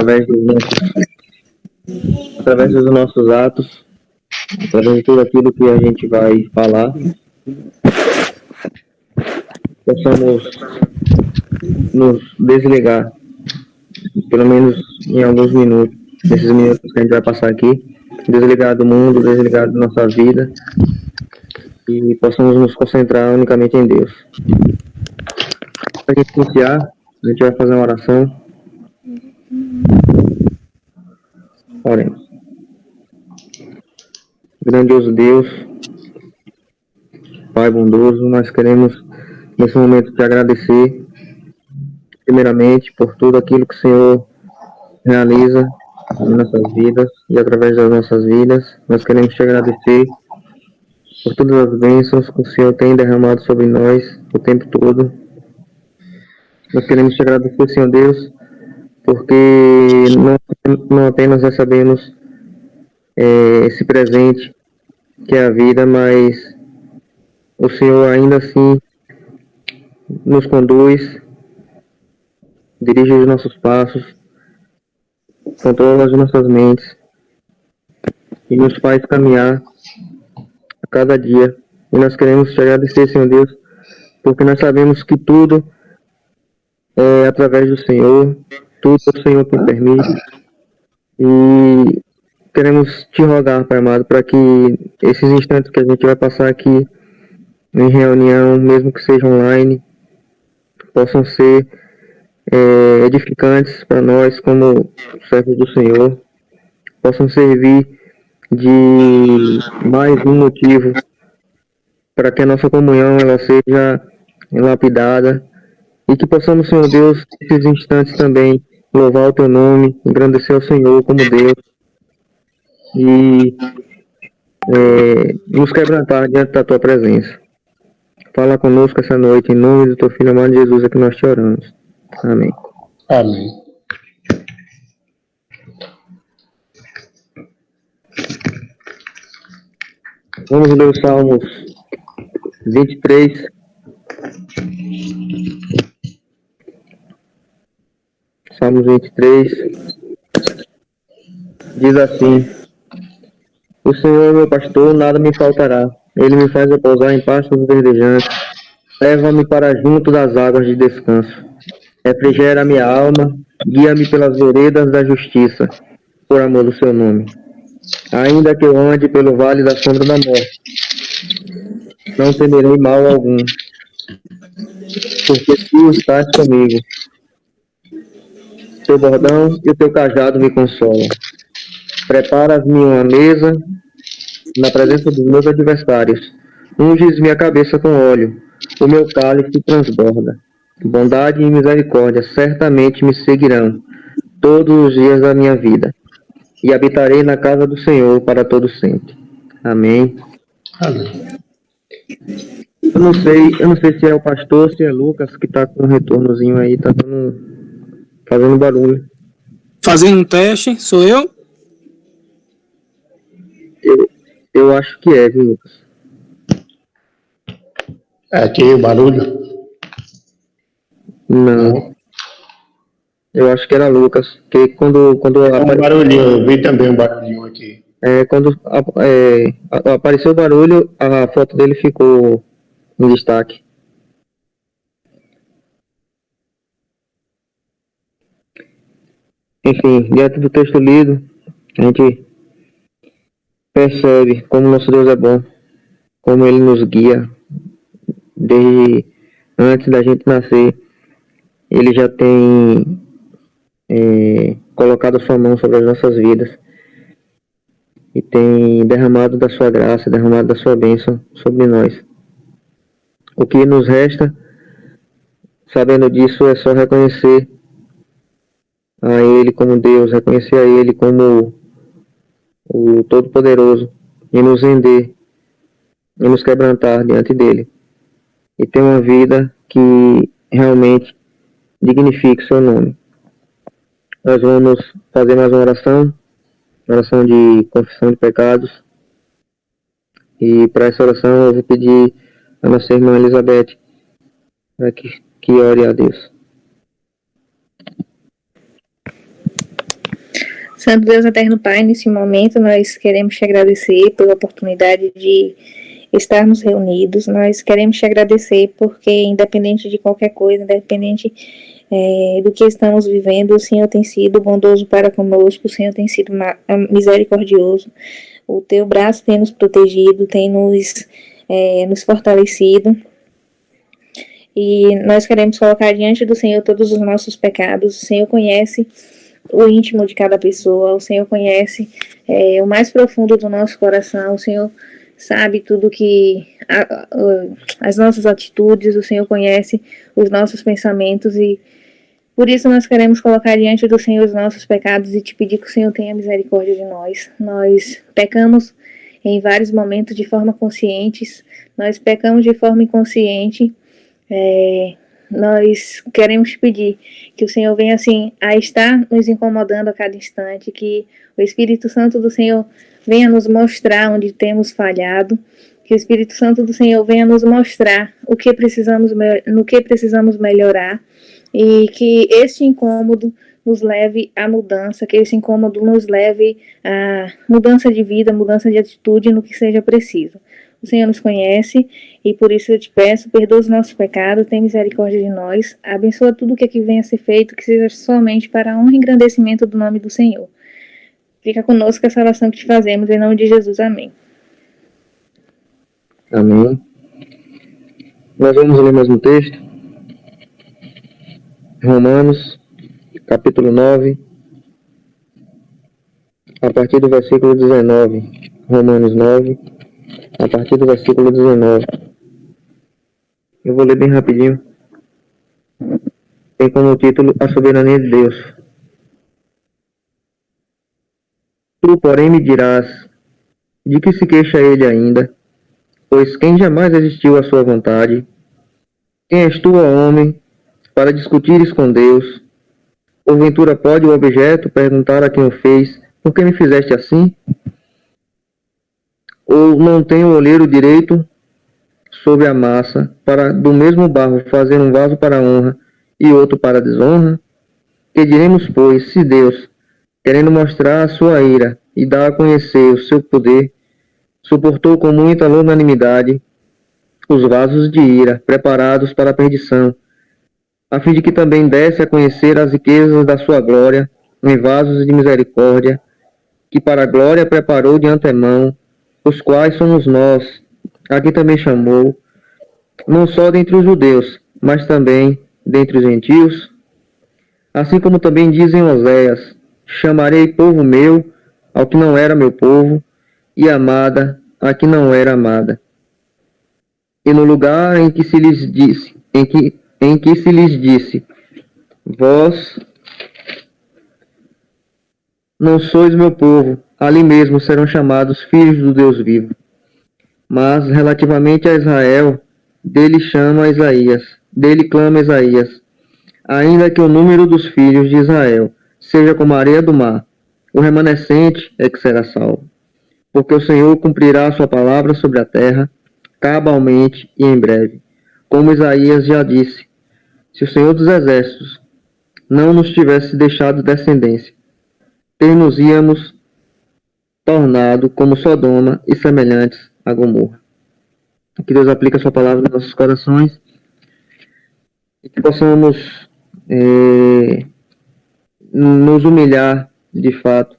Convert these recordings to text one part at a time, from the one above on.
através através dos nossos atos, através de tudo aquilo que a gente vai falar, possamos nos desligar, pelo menos em alguns minutos, nesses minutos que a gente vai passar aqui, desligar do mundo, desligar da nossa vida, e possamos nos concentrar unicamente em Deus. Para a gente iniciar, a gente vai fazer uma oração. Oremos. Grandioso Deus, Pai bondoso, nós queremos nesse momento te agradecer, primeiramente, por tudo aquilo que o Senhor realiza em nossas vidas e através das nossas vidas. Nós queremos te agradecer por todas as bênçãos que o Senhor tem derramado sobre nós o tempo todo. Nós queremos te agradecer, Senhor Deus, porque não apenas recebemos esse presente que é a vida, mas o Senhor ainda assim nos conduz, dirige os nossos passos, controla as nossas mentes e nos faz caminhar a cada dia. E nós queremos te agradecer, Senhor Deus, porque nós sabemos que tudo é através do Senhor, tudo o Senhor que permite. E queremos te rogar, Pai amado, para que esses instantes que a gente vai passar aqui em reunião, mesmo que seja online, possam ser edificantes para nós como servos do Senhor, possam servir de mais um motivo para que a nossa comunhão ela seja lapidada e que possamos, Senhor Deus, nesses instantes também louvar o Teu nome, engrandecer o Senhor como Deus e nos quebrantar diante da Tua presença. Fala conosco essa noite, em nome do Teu Filho amado Jesus, é que nós te oramos. Amém. Amém. Vamos ler os Salmos 23. Salmos 23. Diz assim: O Senhor é meu pastor, nada me faltará. Ele me faz repousar em pastos verdejantes. Leva-me para junto das águas de descanso. Refrigera minha alma. Guia-me pelas veredas da justiça, por amor do seu nome. Ainda que eu ande pelo vale da sombra da morte, não temerei mal algum, porque tu estás comigo. Teu bordão e o teu cajado me consolam. Preparas-me uma mesa na presença dos meus adversários. Unges minha cabeça com óleo. O meu cálice transborda. Bondade e misericórdia certamente me seguirão todos os dias da minha vida. E habitarei na casa do Senhor para todo sempre. Amém. Amém. Eu não sei se é o pastor ou se é Lucas que está com um retornozinho aí, tá fazendo barulho. Fazendo um teste, sou eu? Eu acho que é, viu, Lucas? É aqui o barulho? Não. Eu acho que era Lucas, porque quando um barulhinho, eu vi também um barulhinho aqui. quando apareceu o barulho, a foto dele ficou em destaque. Enfim, diante do texto lido, a gente percebe como nosso Deus é bom, como Ele nos guia desde antes da gente nascer. Ele já tem colocado a sua mão sobre as nossas vidas e tem derramado da sua graça, derramado da sua bênção sobre nós. O que nos resta, sabendo disso, é só reconhecer a Ele como Deus, reconhecer a Ele como o Todo-Poderoso e nos render e nos quebrantar diante dEle e ter uma vida que realmente dignifique o seu nome. Nós vamos fazer mais uma oração de confissão de pecados, e para essa oração eu vou pedir a nossa irmã Elizabeth para que ore a Deus. Santo Deus Eterno Pai, nesse momento nós queremos te agradecer pela oportunidade de estarmos reunidos. Nós queremos te agradecer porque, independente de qualquer coisa, independente do que estamos vivendo, o Senhor tem sido bondoso para conosco, o Senhor tem sido misericordioso. O teu braço tem nos protegido, tem nos fortalecido. E nós queremos colocar diante do Senhor todos os nossos pecados. O Senhor conhece o íntimo de cada pessoa, o Senhor conhece o mais profundo do nosso coração, o Senhor sabe tudo que as nossas atitudes, o Senhor conhece os nossos pensamentos, e por isso nós queremos colocar diante do Senhor os nossos pecados e te pedir que o Senhor tenha misericórdia de nós. Nós pecamos em vários momentos de forma consciente, nós pecamos de forma inconsciente. Nós queremos pedir que o Senhor venha assim a estar nos incomodando a cada instante, que o Espírito Santo do Senhor venha nos mostrar onde temos falhado, que o Espírito Santo do Senhor venha nos mostrar no que precisamos melhorar, e que este incômodo nos leve à mudança, que esse incômodo nos leve à mudança de vida, mudança de atitude no que seja preciso. O Senhor nos conhece e por isso eu te peço, perdoa os nossos pecados, tem misericórdia de nós, abençoa tudo o que aqui venha a ser feito, que seja somente para a honra e engrandecimento do nome do Senhor. Fica conosco essa oração que te fazemos, em nome de Jesus, amém. Amém. Nós vamos ler mais um texto. Romanos, capítulo 9, a partir do versículo 19. Romanos 9, a partir do versículo 19. Eu vou ler bem rapidinho. Tem como título A Soberania de Deus. Tu, porém, me dirás, de que se queixa ele ainda? Pois quem jamais existiu à sua vontade? Quem és tu, ó homem, para discutires com Deus? Porventura pode o objeto perguntar a quem o fez, por que me fizeste assim? Ou não tem o olheiro direito sobre a massa, para do mesmo barro fazer um vaso para a honra e outro para a desonra? Que diremos, pois, se Deus, querendo mostrar a sua ira e dar a conhecer o seu poder, suportou com muita longanimidade os vasos de ira preparados para a perdição, a fim de que também desse a conhecer as riquezas da sua glória em vasos de misericórdia, que para a glória preparou de antemão, os quais somos nós, a quem também chamou, não só dentre os judeus, mas também dentre os gentios? Assim como também dizem Oséias, chamarei povo meu ao que não era meu povo, e amada a que não era amada. E no lugar em que se lhes disse, em que se lhes disse, vós não sois meu povo, ali mesmo serão chamados filhos do Deus vivo. Mas, relativamente a Israel, dele clama Isaías, ainda que o número dos filhos de Israel seja como a areia do mar, o remanescente é que será salvo. Porque o Senhor cumprirá a sua palavra sobre a terra, cabalmente e em breve. Como Isaías já disse, se o Senhor dos Exércitos não nos tivesse deixado descendência, ter-nos-íamos tornado como Sodoma e semelhantes a Gomorra. Que Deus aplique a sua palavra nos nossos corações e que possamos nos humilhar de fato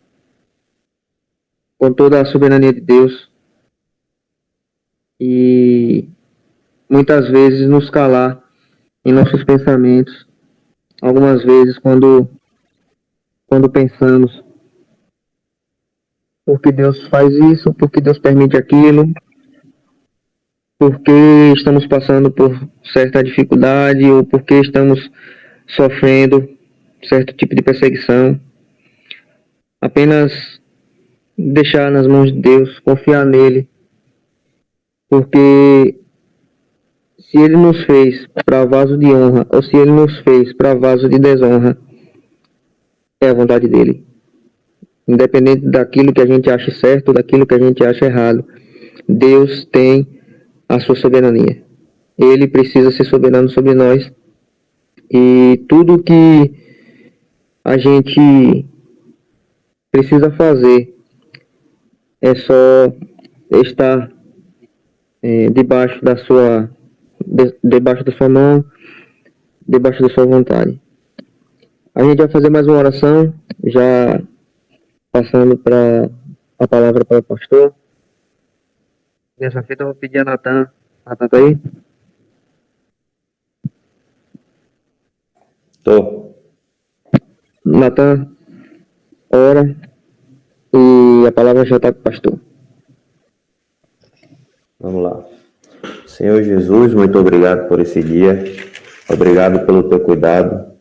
com toda a soberania de Deus e muitas vezes nos calar em nossos pensamentos, algumas vezes quando pensamos por que Deus faz isso, por que Deus permite aquilo, porque estamos passando por certa dificuldade ou porque estamos sofrendo certo tipo de perseguição. Apenas deixar nas mãos de Deus, confiar nele, porque se ele nos fez para vaso de honra ou se ele nos fez para vaso de desonra, é a vontade dele. Independente daquilo que a gente acha certo, daquilo que a gente acha errado, Deus tem a sua soberania. Ele precisa ser soberano sobre nós. E tudo que a gente precisa fazer é só estar debaixo da sua mão, debaixo da sua vontade. A gente vai fazer mais uma oração, já passando para a palavra para o pastor. Nessa feita eu vou pedir a Natan. Natan tá aí? Tô. Natan, ora, e a palavra já está com o pastor. Vamos lá. Senhor Jesus, muito obrigado por esse dia. Obrigado pelo teu cuidado.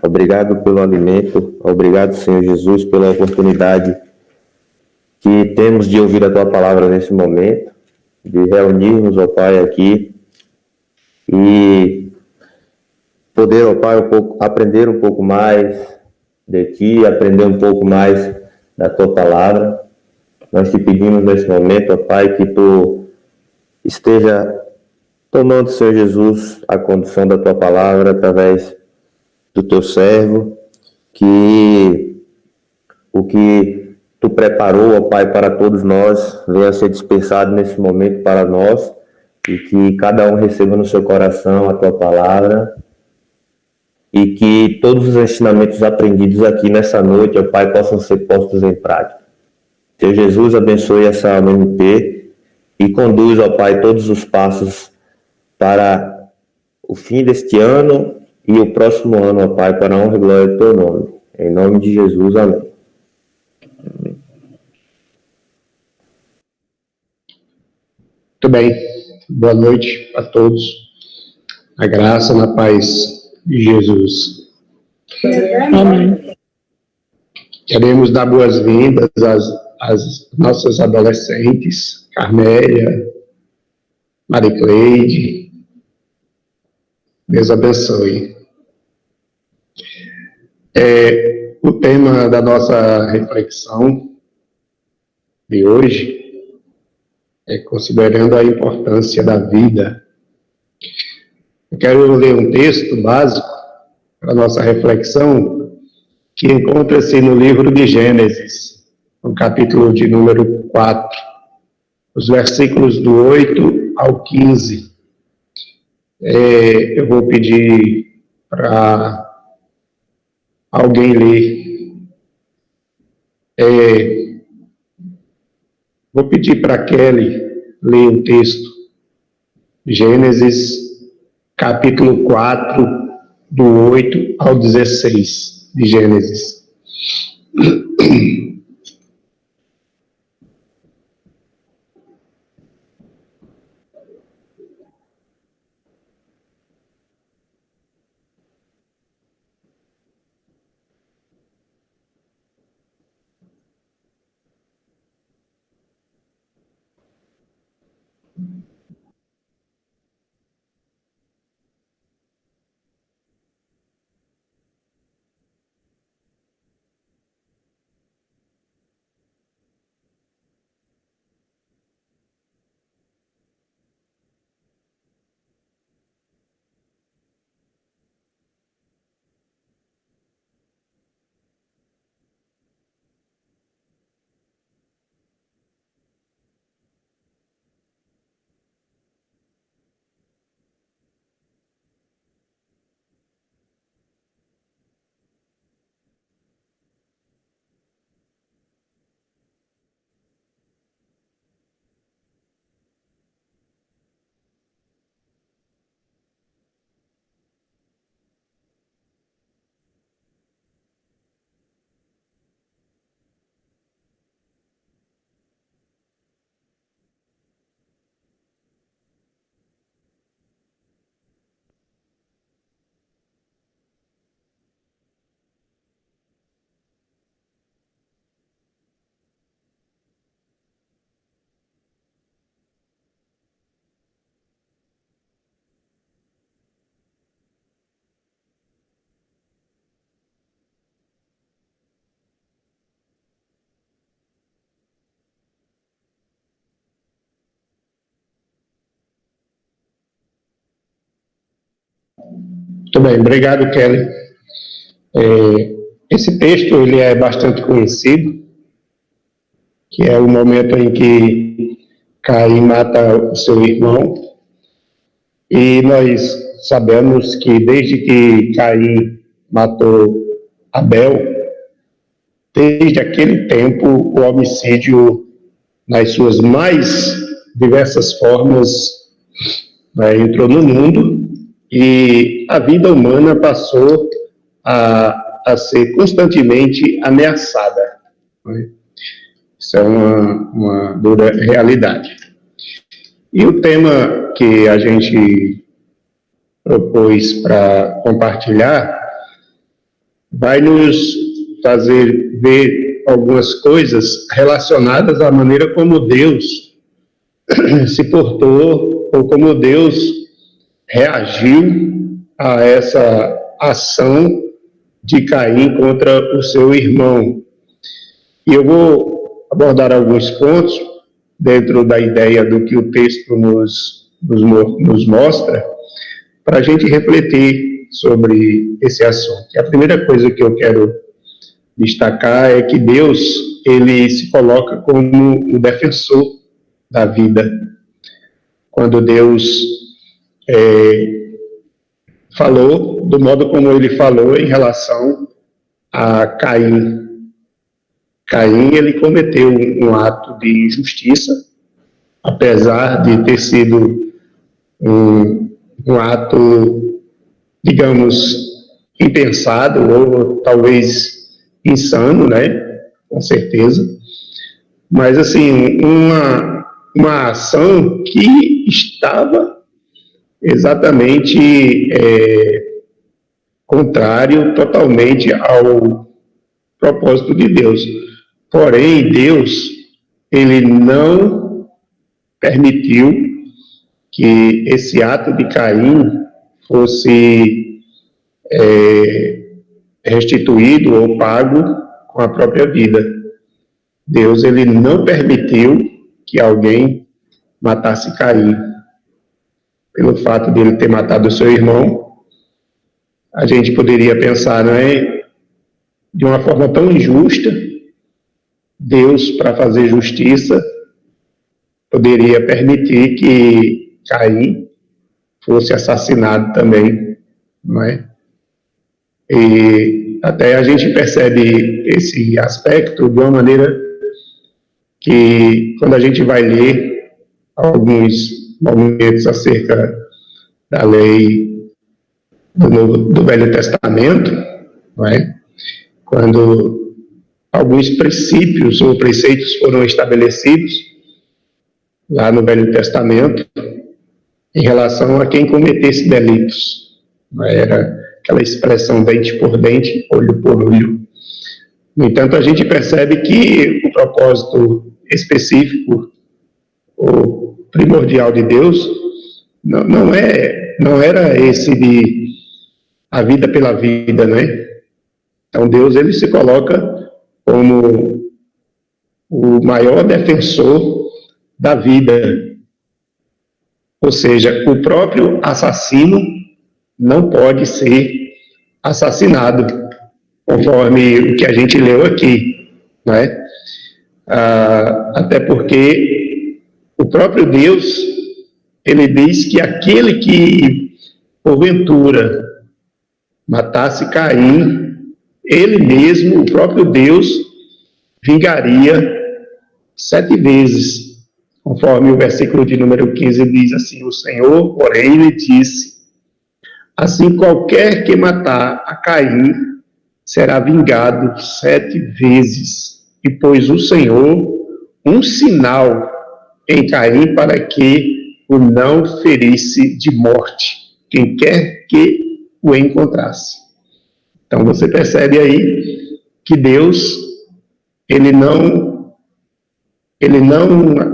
Obrigado pelo alimento. Obrigado, Senhor Jesus, pela oportunidade que temos de ouvir a tua palavra nesse momento, de reunirmos, ó Pai, aqui e poder, ó Pai, aprender um pouco mais de ti, aprender um pouco mais da tua palavra. Nós te pedimos nesse momento, ó Pai, que tu esteja tomando, Senhor Jesus, a condução da tua palavra através do teu servo, que o que tu preparou, ó Pai, para todos nós, venha a ser dispensado nesse momento para nós, e que cada um receba no seu coração a tua palavra, e que todos os ensinamentos aprendidos aqui nessa noite, ó Pai, possam ser postos em prática. Senhor Jesus, abençoe essa MMP e conduz, ó Pai, todos os passos para o fim deste ano e o próximo ano, ó Pai, para a honra e glória do teu nome. Em nome de Jesus, amém. Muito bem. Boa noite a todos. A graça na paz de Jesus. Amém. Queremos dar boas-vindas às nossas adolescentes, Carmélia, Maricleide. Deus abençoe. O tema da nossa reflexão de hoje é considerando a importância da vida. Eu quero ler um texto básico para a nossa reflexão, que encontra-se no livro de Gênesis, no capítulo de número 4, os versículos do 8 ao 15. Eu vou pedir para alguém ler. Vou pedir para Kelly ler o texto. Gênesis, capítulo 4, do 8 ao 16 de Gênesis. Muito bem, obrigado, Kelly. Esse texto ele é bastante conhecido, que é o momento em que Caim mata o seu irmão. E nós sabemos que desde que Caim matou Abel, desde aquele tempo o homicídio, nas suas mais diversas formas, entrou no mundo, e a vida humana passou a ser constantemente ameaçada. Isso é uma dura realidade. E o tema que a gente propôs para compartilhar vai nos fazer ver algumas coisas relacionadas à maneira como Deus se portou, ou como Deus reagiu a essa ação de Caim contra o seu irmão. E eu vou abordar alguns pontos dentro da ideia do que o texto nos mostra, para a gente refletir sobre esse assunto. E a primeira coisa que eu quero destacar é que Deus, ele se coloca como o defensor da vida. Quando Deus falou do modo como ele falou em relação a Caim. Caim, ele cometeu um ato de injustiça, apesar de ter sido um ato, digamos, impensado, ou talvez insano, né? Com certeza. Mas, assim, uma ação que estava exatamente contrário totalmente ao propósito de Deus. Porém, Deus, ele não permitiu que esse ato de Caim fosse restituído ou pago com a própria vida. Deus, ele não permitiu que alguém matasse Caim. Pelo fato de ele ter matado o seu irmão, a gente poderia pensar, não é? De uma forma tão injusta, Deus, para fazer justiça, poderia permitir que Caim fosse assassinado também, não é? E até a gente percebe esse aspecto de uma maneira que, quando a gente vai ler alguns momentos acerca da lei do Velho Testamento, não é? Quando alguns princípios ou preceitos foram estabelecidos lá no Velho Testamento em relação a quem cometesse delitos. Era aquela expressão dente por dente, olho por olho. No entanto, a gente percebe que o propósito específico ou primordial de Deus não era esse de a vida pela vida, né? Então, Deus, ele se coloca como o maior defensor da vida. Ou seja, o próprio assassino não pode ser assassinado, conforme o que a gente leu aqui, né? Até porque o próprio Deus, ele diz que aquele que, porventura, matasse Caim, ele mesmo, o próprio Deus, vingaria 7 vezes, conforme o versículo de número 15 diz assim: o Senhor, porém, lhe disse: assim qualquer que matar a Caim será vingado 7 vezes, e pôs o Senhor um sinal em Caim para que o não ferisse de morte, quem quer que o encontrasse. Então você percebe aí que Deus, ele não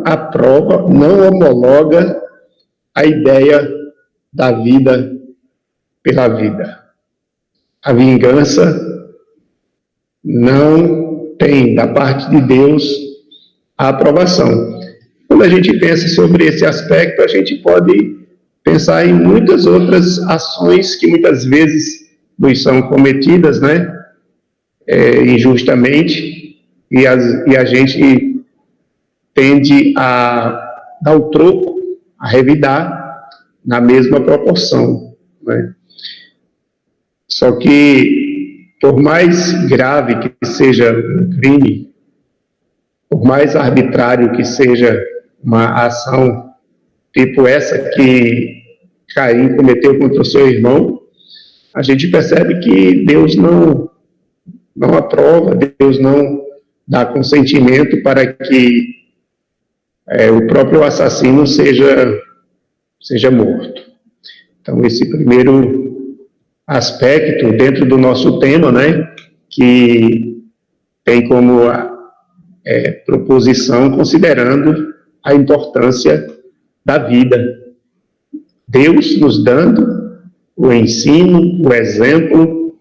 aprova, não homologa a ideia da vida pela vida. A vingança não tem, da parte de Deus, a aprovação. Quando a gente pensa sobre esse aspecto, a gente pode pensar em muitas outras ações que muitas vezes nos são cometidas, né, injustamente, e a gente tende a dar o troco, a revidar na mesma proporção, né? Só que, por mais grave que seja um crime, por mais arbitrário que seja uma ação tipo essa que Caim cometeu contra o seu irmão, a gente percebe que Deus não aprova, Deus não dá consentimento para que o próprio assassino seja morto. Então, esse primeiro aspecto dentro do nosso tema, né, que tem como proposição considerando a importância da vida. Deus nos dando o ensino, o exemplo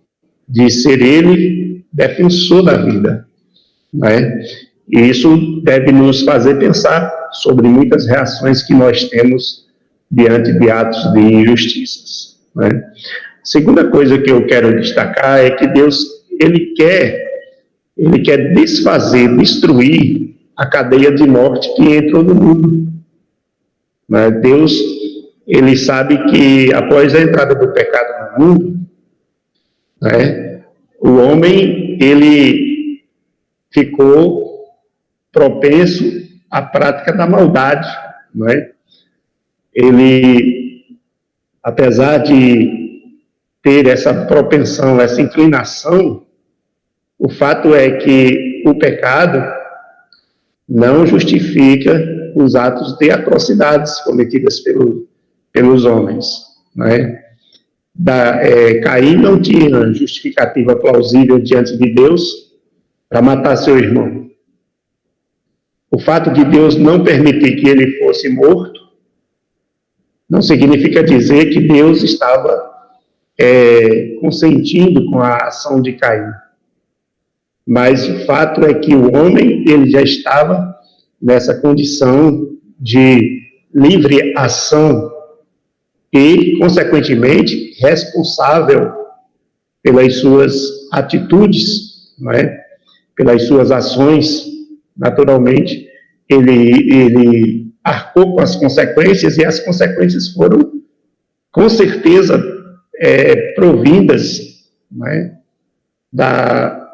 de ser Ele defensor da vida, né? E isso deve nos fazer pensar sobre muitas reações que nós temos diante de atos de injustiças, né? A segunda coisa que eu quero destacar é que Deus, Ele quer desfazer, destruir a cadeia de morte que entrou no mundo, né? Deus, Ele sabe que após a entrada do pecado no mundo, né, o homem, ele ficou propenso à prática da maldade, né? Ele, apesar de ter essa propensão, essa inclinação, o fato é que o pecado não justifica os atos de atrocidades cometidas pelos homens, né? Caim não tinha justificativa plausível diante de Deus para matar seu irmão. O fato de Deus não permitir que ele fosse morto não significa dizer que Deus estava consentindo com a ação de Caim. Mas o fato é que o homem, ele já estava nessa condição de livre ação e, consequentemente, responsável pelas suas atitudes, não é? Pelas suas ações. Naturalmente, ele arcou com as consequências, e as consequências foram, com certeza, provindas, não é? da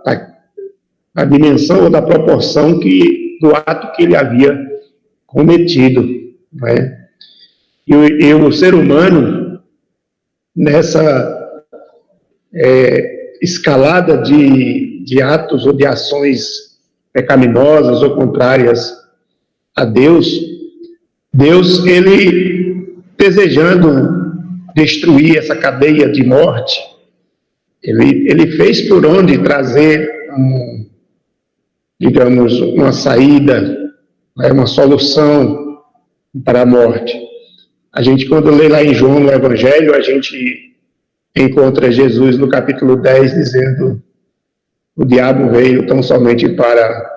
dimensão ou da proporção do ato que ele havia cometido, não é? E o ser humano, nessa escalada de atos ou de ações pecaminosas ou contrárias a Deus, ele, desejando destruir essa cadeia de morte, ele fez por onde trazer, digamos, uma saída, uma solução para a morte. A gente, quando lê lá em João, no Evangelho, a gente encontra Jesus no capítulo 10, dizendo: o diabo veio tão somente para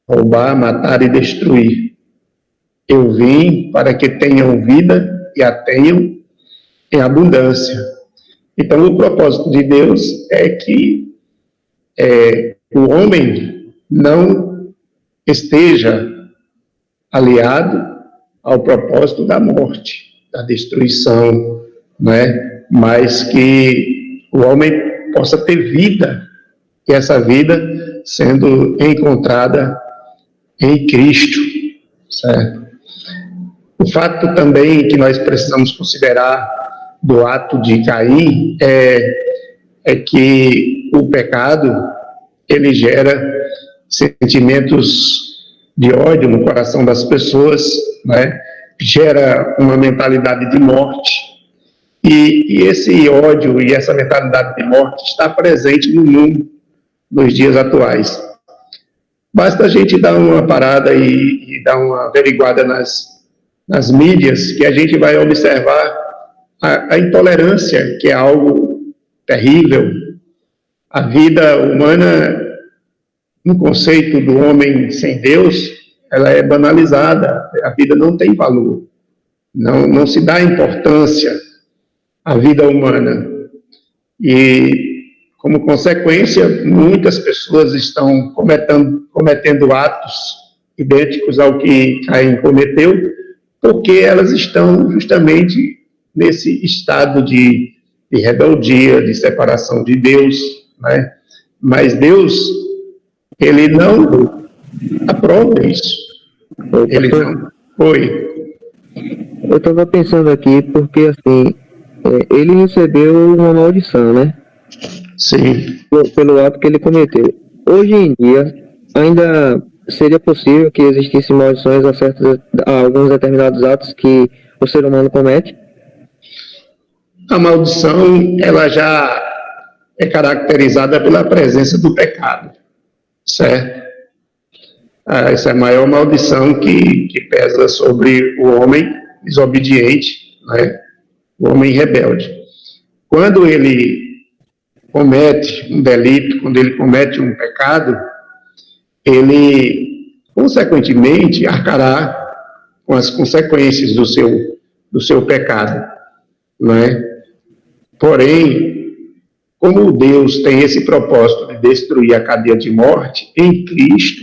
roubar, matar e destruir. Eu vim para que tenham vida e a tenham em abundância. Então, o propósito de Deus é que o homem não esteja aliado ao propósito da morte, da destruição, né? Mas que o homem possa ter vida, e essa vida sendo encontrada em Cristo, certo? O fato também que nós precisamos considerar do ato de Caim é que o pecado, ele gera sentimentos de ódio no coração das pessoas, né? Gera uma mentalidade de morte, e esse ódio e essa mentalidade de morte está presente no mundo nos dias atuais. Basta a gente dar uma parada e dar uma averiguada nas mídias, que a gente vai observar a intolerância, que é algo terrível. A vida humana, no conceito do homem sem Deus, ela é banalizada. A vida não tem valor, não se dá importância à vida humana. E, como consequência, muitas pessoas estão cometendo atos idênticos ao que Caim cometeu, porque elas estão justamente nesse estado de rebeldia, de separação de Deus, né? Mas Deus, ele não aprova isso. Ele não. Oi. Eu estava pensando aqui porque, assim, ele recebeu uma maldição, né? Sim. Pelo ato que ele cometeu. Hoje em dia, ainda seria possível que existissem maldições a alguns determinados atos que o ser humano comete? A maldição, ela já é caracterizada pela presença do pecado, certo? Essa é a maior maldição que pesa sobre o homem desobediente, né? O homem rebelde. Quando ele comete um delito, quando ele comete um pecado, ele, consequentemente, arcará com as consequências do seu pecado, não é? Porém, como Deus tem esse propósito de destruir a cadeia de morte, em Cristo,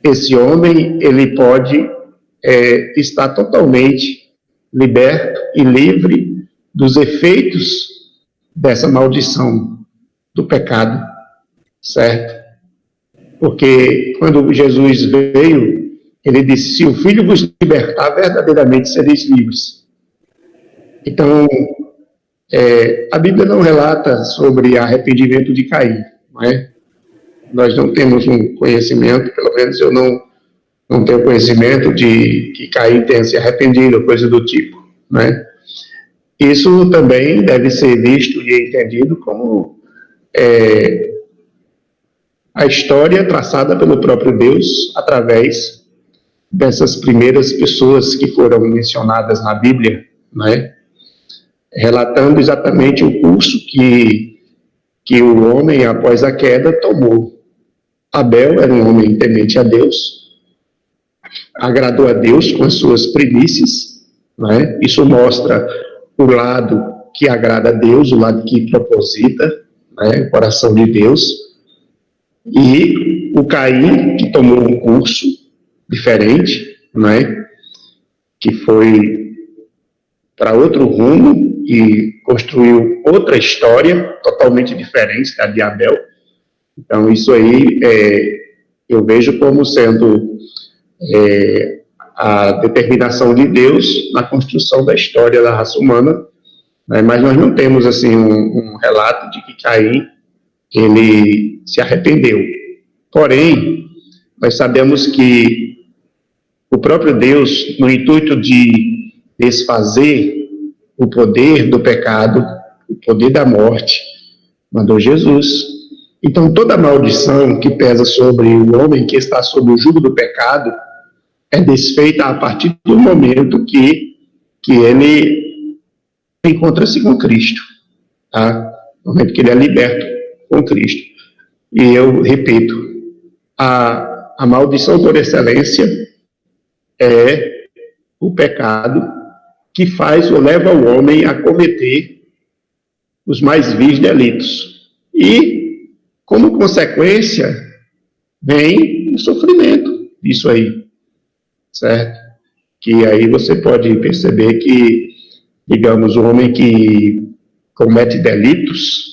esse homem, ele pode estar totalmente liberto e livre dos efeitos dessa maldição do pecado, certo? Porque quando Jesus veio, ele disse, se o Filho vos libertar, verdadeiramente sereis livres. Então, a Bíblia não relata sobre arrependimento de Caim, não é? Nós não temos um conhecimento, pelo menos eu não tenho conhecimento de que Caim tenha se arrependido, coisa do tipo, né? Isso também deve ser visto e entendido como a história traçada pelo próprio Deus através dessas primeiras pessoas que foram mencionadas na Bíblia, né? Relatando exatamente o curso que o homem, após a queda, tomou. Abel era um homem temente a Deus, agradou a Deus com as suas primícias, né? Isso mostra o lado que agrada a Deus, o lado que proposita, né? O coração de Deus. E o Caim, que tomou um curso diferente, né? Que foi para outro rumo e construiu outra história totalmente diferente da de Abel. Então, isso aí eu vejo como sendo a determinação de Deus na construção da história da raça humana, né? Mas nós não temos assim um relato de que Caim ele se arrependeu. Porém, nós sabemos que o próprio Deus, no intuito de desfazer o poder do pecado, o poder da morte, mandou Jesus. Então, toda maldição que pesa sobre o homem que está sob o jugo do pecado é desfeita a partir do momento que ele encontra-se com Cristo, tá? No momento que ele é liberto com Cristo. E eu repito, a maldição por excelência é o pecado que faz ou leva o homem a cometer os mais vis delitos. E, como consequência, vem o sofrimento disso aí, certo? Que aí você pode perceber que, digamos, o homem que comete delitos,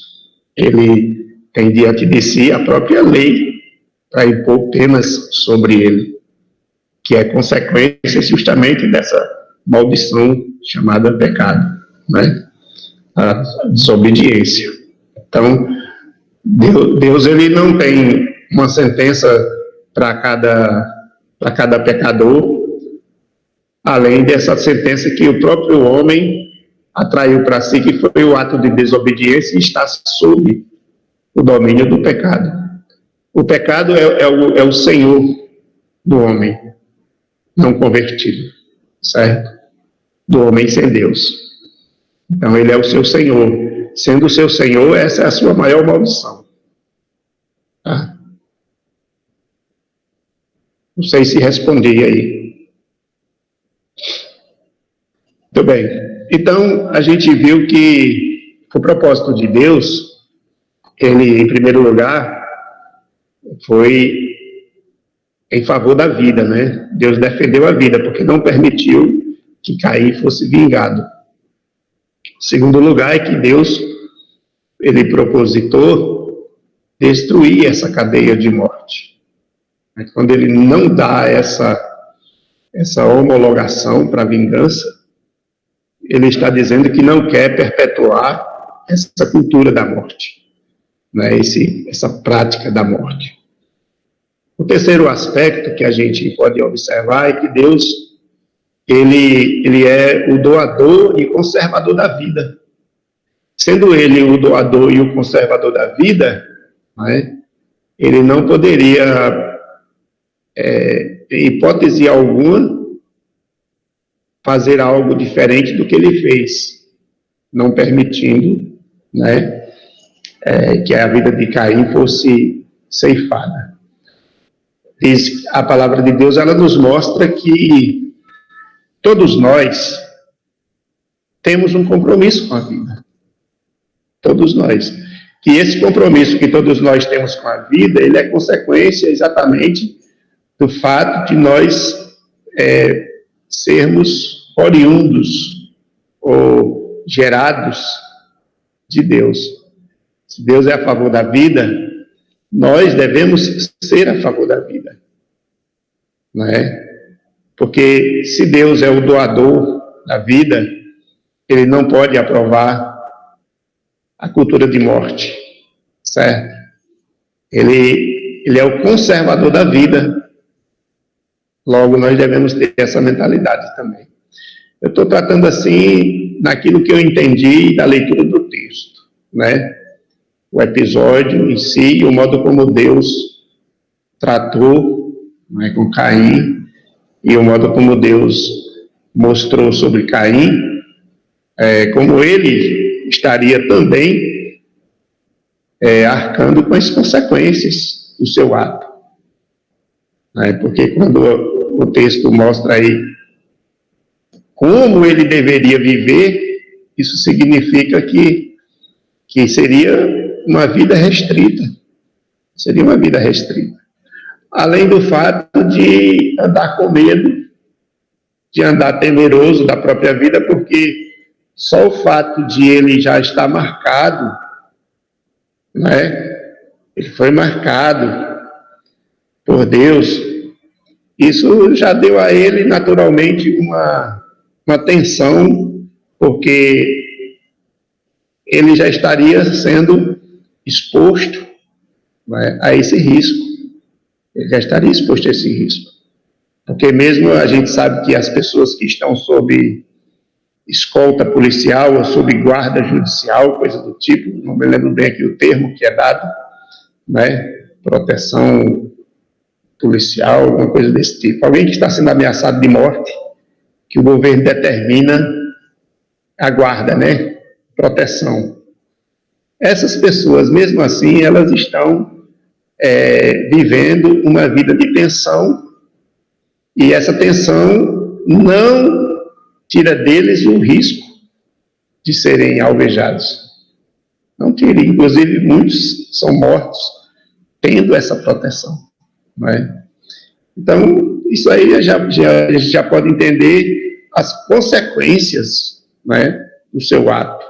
ele tem diante de si a própria lei para impor penas sobre ele, que é consequência justamente dessa maldição chamada pecado, né? A desobediência. Então, Deus ele não tem uma sentença para cada pecador, além dessa sentença que o próprio homem atraiu para si, que foi o ato de desobediência e está sob o domínio do pecado. O pecado é o senhor do homem não convertido, certo? Do homem sem Deus. Então, ele é o seu senhor. Sendo o seu senhor, essa é a sua maior maldição. Tá? Não sei se respondi aí. Muito bem. Então, a gente viu que o propósito de Deus, ele, em primeiro lugar, foi em favor da vida, né? Deus defendeu a vida, porque não permitiu que Caim fosse vingado. Segundo lugar é que Deus, ele propositou destruir essa cadeia de morte. Quando ele não dá essa homologação para a vingança, ele está dizendo que não quer perpetuar essa cultura da morte, né? Essa prática da morte. O terceiro aspecto que a gente pode observar é que Deus, ele é o doador e conservador da vida. Sendo ele o doador e o conservador da vida, né, ele não poderia, em hipótese alguma, fazer algo diferente do que ele fez, não permitindo, né, que a vida de Caim fosse ceifada. Diz a palavra de Deus, ela nos mostra que todos nós temos um compromisso com a vida. Todos nós. Que esse compromisso que todos nós temos com a vida, ele é consequência exatamente do fato de nós sermos oriundos ou gerados de Deus. Se Deus é a favor da vida, nós devemos ser a favor da vida, não é? Porque se Deus é o doador da vida, ele não pode aprovar a cultura de morte, certo? Ele é o conservador da vida, logo nós devemos ter essa mentalidade também. Eu estou tratando assim, naquilo que eu entendi da leitura do texto, né? O episódio em si, o modo como Deus tratou, né, com Caim, e o modo como Deus mostrou sobre Caim, como ele estaria também arcando com as consequências do seu ato. Né? Porque quando o texto mostra aí como ele deveria viver, isso significa que seria uma vida restrita. Seria uma vida restrita. Além do fato de andar com medo, de andar temeroso da própria vida, porque só o fato de ele já estar marcado, né? Ele foi marcado por Deus, isso já deu a ele naturalmente uma tensão, porque ele já estaria sendo exposto, né, a esse risco. Ele já estaria exposto a esse risco. Porque mesmo a gente sabe que as pessoas que estão sob escolta policial ou sob guarda judicial, coisa do tipo, não me lembro bem aqui o termo que é dado, né, proteção policial, alguma coisa desse tipo. Alguém que está sendo ameaçado de morte, que o governo determina a guarda, né, proteção. Essas pessoas, mesmo assim, elas estão vivendo uma vida de tensão, e essa tensão não tira deles o risco de serem alvejados. Não tira. Inclusive, muitos são mortos tendo essa proteção. Não é? Então, isso aí a gente já pode entender as consequências, não é, do seu ato.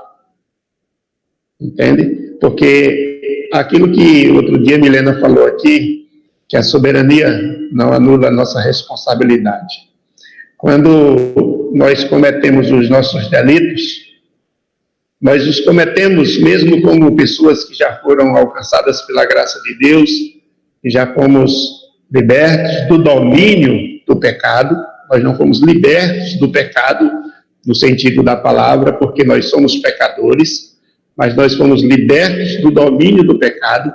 Entende? Porque aquilo que outro dia Milena falou aqui, que a soberania não anula a nossa responsabilidade. Quando nós cometemos os nossos delitos, nós os cometemos mesmo como pessoas que já foram alcançadas pela graça de Deus, que já fomos libertos do domínio do pecado. Nós não fomos libertos do pecado, no sentido da palavra, porque nós somos pecadores, mas nós fomos libertos do domínio do pecado.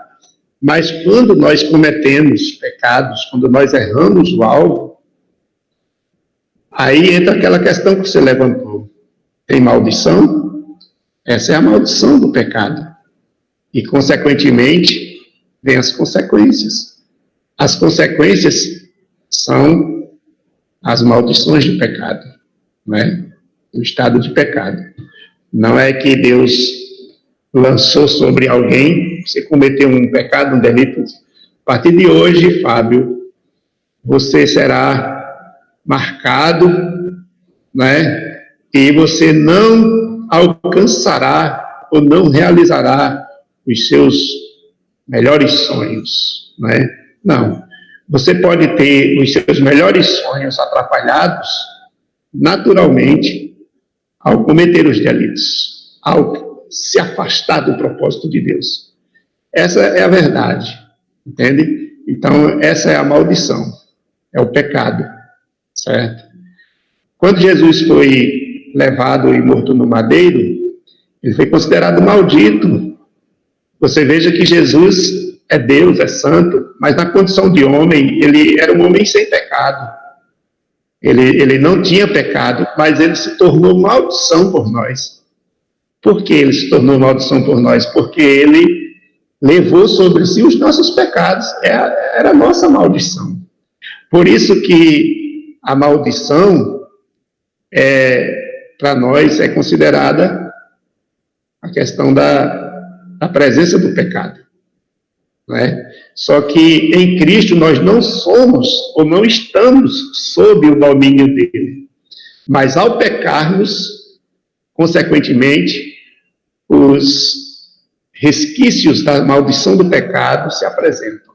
Mas quando nós cometemos pecados, quando nós erramos o alvo, aí entra aquela questão que você levantou. Tem maldição? Essa é a maldição do pecado. E, consequentemente, vem as consequências. As consequências são as maldições do pecado, né? O estado de pecado. Não é que Deus lançou sobre alguém, você cometeu um pecado, um delito. A partir de hoje, Fábio, você será marcado, né? E você não alcançará ou não realizará os seus melhores sonhos, né? Não. Você pode ter os seus melhores sonhos atrapalhados naturalmente ao cometer os delitos, ao se afastar do propósito de Deus. Essa é a verdade, entende? Então, essa é a maldição, é o pecado, certo? Quando Jesus foi levado e morto no madeiro, ele foi considerado maldito. Você veja que Jesus é Deus, é santo, mas na condição de homem, ele era um homem sem pecado. Ele não tinha pecado, mas ele se tornou maldição por nós. Por que ele se tornou maldição por nós? Porque ele levou sobre si os nossos pecados. Era a nossa maldição. Por isso que a maldição, para nós, é considerada a questão da presença do pecado. Não é? Só que em Cristo nós não somos ou não estamos sob o domínio dele. Mas ao pecarmos, consequentemente, os resquícios da maldição do pecado se apresentam,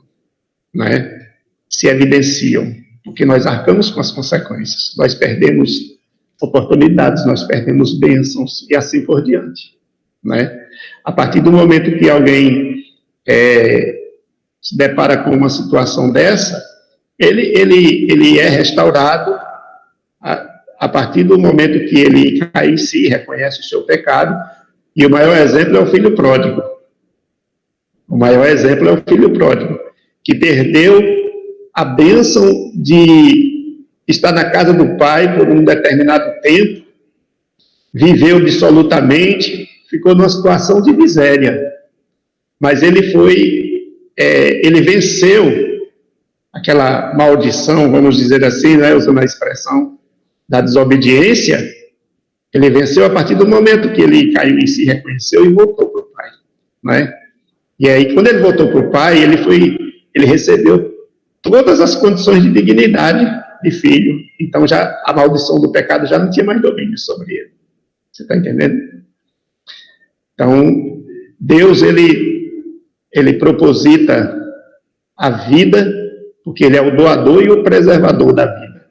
não é? Se evidenciam, porque nós arcamos com as consequências. Nós perdemos oportunidades, nós perdemos bênçãos e assim por diante, não é? A partir do momento que alguém se depara com uma situação dessa, ele é restaurado a partir do momento que ele cai em si, reconhece o seu pecado, e o maior exemplo é o filho pródigo. O maior exemplo é o filho pródigo, que perdeu a bênção de estar na casa do pai por um determinado tempo, viveu dissolutamente, ficou numa situação de miséria, mas ele venceu aquela maldição, vamos dizer assim, né, usando a expressão da desobediência. Ele venceu a partir do momento que ele caiu em si, reconheceu e voltou para o pai, né? E aí, quando ele voltou para o pai, ele recebeu todas as condições de dignidade de filho. Então, já a maldição do pecado já não tinha mais domínio sobre ele. Você está entendendo? Então, Deus, ele proposita a vida, porque ele é o doador e o preservador da vida.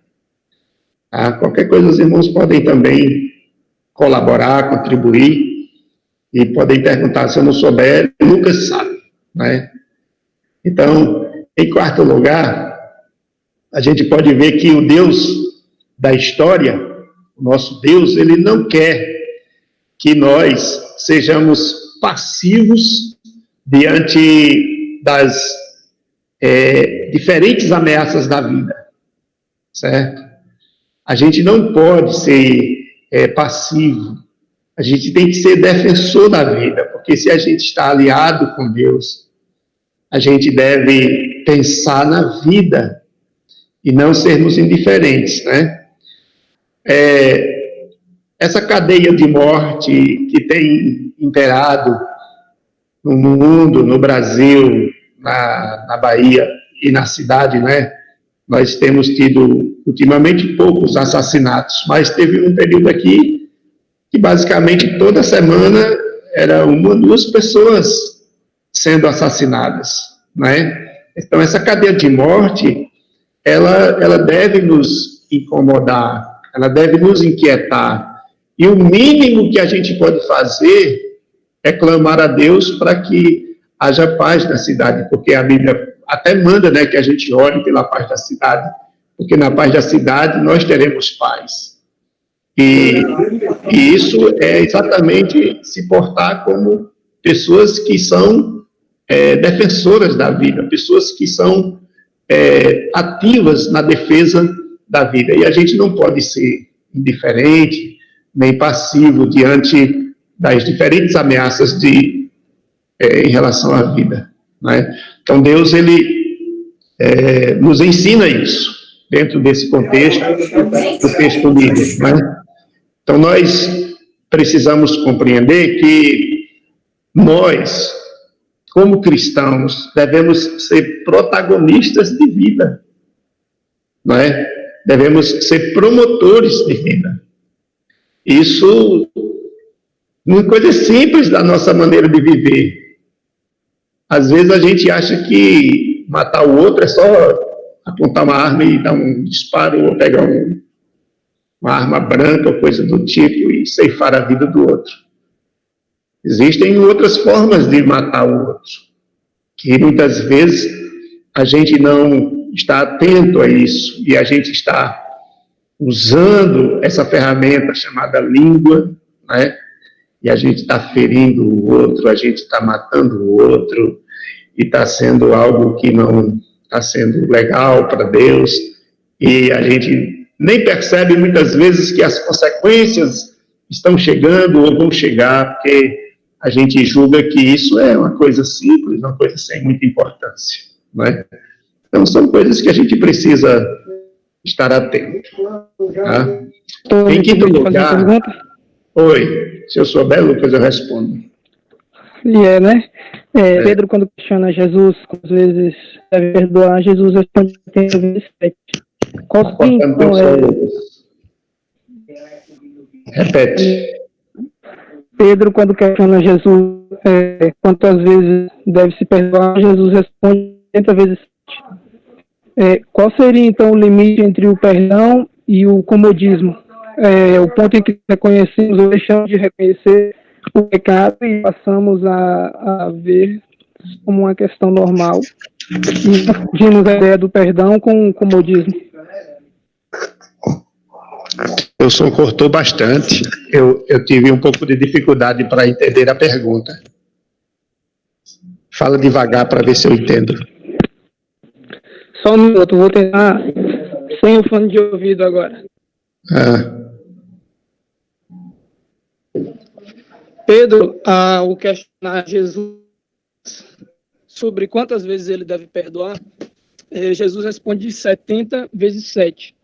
Qualquer coisa, os irmãos podem também colaborar, contribuir, e podem perguntar, se eu não souber, Lucas sabe, né? Então, em quarto lugar, a gente pode ver que o Deus da história, o nosso Deus, ele não quer que nós sejamos passivos diante das diferentes ameaças da vida, certo? A gente não pode ser passivo, a gente tem que ser defensor da vida, porque se a gente está aliado com Deus, a gente deve pensar na vida e não sermos indiferentes, né? Essa cadeia de morte que tem imperado no mundo, no Brasil, na Bahia e na cidade, né? Nós temos tido ultimamente poucos assassinatos, mas teve um período aqui que basicamente toda semana era 1 ou 2 pessoas sendo assassinadas, né? Então essa cadeia de morte, ela deve nos incomodar, ela deve nos inquietar, e o mínimo que a gente pode fazer é clamar a Deus para que haja paz na cidade, porque a Bíblia até manda, né, que a gente ore pela paz da cidade, porque na paz da cidade nós teremos paz. E isso é exatamente se portar como pessoas que são defensoras da vida, pessoas que são ativas na defesa da vida. E a gente não pode ser indiferente, nem passivo diante das diferentes ameaças em relação à vida, né? Então, Deus, ele nos ensina isso, dentro desse contexto, do texto lido, né? Então, nós precisamos compreender que nós, como cristãos, devemos ser protagonistas de vida. não é? Devemos ser promotores de vida. Isso não é coisa simples da nossa maneira de viver. Às vezes a gente acha que matar o outro é só apontar uma arma e dar um disparo, ou pegar uma arma branca, ou coisa do tipo, e ceifar a vida do outro. Existem outras formas de matar o outro, que muitas vezes a gente não está atento a isso, e a gente está usando essa ferramenta chamada língua, né? E a gente está ferindo o outro, a gente está matando o outro, e está sendo algo que não está sendo legal para Deus, e a gente nem percebe muitas vezes que as consequências estão chegando ou vão chegar, porque a gente julga que isso é uma coisa simples, uma coisa sem muita importância, não é? Então, são coisas que a gente precisa estar atento. Tá? Em quinto lugar... Oi, se eu souber, Lucas, eu respondo. Né? Pedro, quando questiona Jesus, às vezes deve perdoar, Jesus responde 70 vezes 7. Qual sim, então, Repete. Pedro, quando questiona Jesus, quantas vezes deve se perdoar, Jesus responde 70 vezes 7. Qual seria, então, o limite entre o perdão e o comodismo? O ponto em que reconhecemos ou deixamos de reconhecer o pecado e passamos a ver como uma questão normal e confundimos a ideia do perdão com o comodismo. O som cortou bastante. Eu tive um pouco de dificuldade para entender a pergunta. Fala devagar para ver se eu entendo. Só um minuto, vou tentar sem o fone de ouvido agora. Pedro, ao questionar Jesus sobre quantas vezes ele deve perdoar, Jesus responde 70 vezes 7.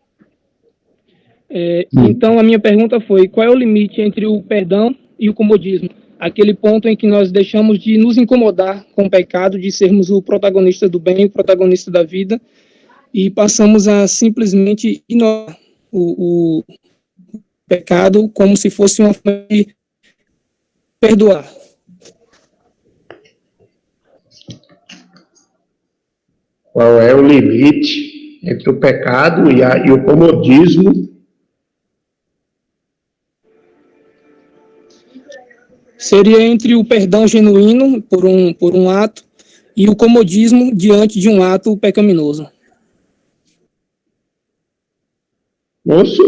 Então, a minha pergunta foi, qual é o limite entre o perdão e o comodismo? Aquele ponto em que nós deixamos de nos incomodar com o pecado, de sermos o protagonista do bem, o protagonista da vida, e passamos a simplesmente ignorar o pecado como se fosse uma forma de perdoar. Qual é o limite entre o pecado e o comodismo? Seria entre o perdão genuíno por um ato e o comodismo diante de um ato pecaminoso. Moço,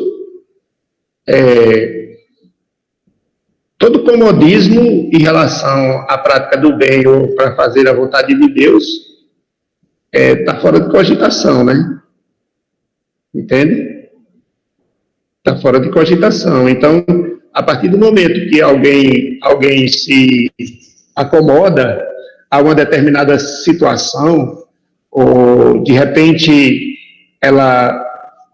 todo comodismo em relação à prática do bem ou para fazer a vontade de Deus está fora de cogitação, né? Entende? Está fora de cogitação. Então, a partir do momento que alguém se acomoda a uma determinada situação, ou de repente ela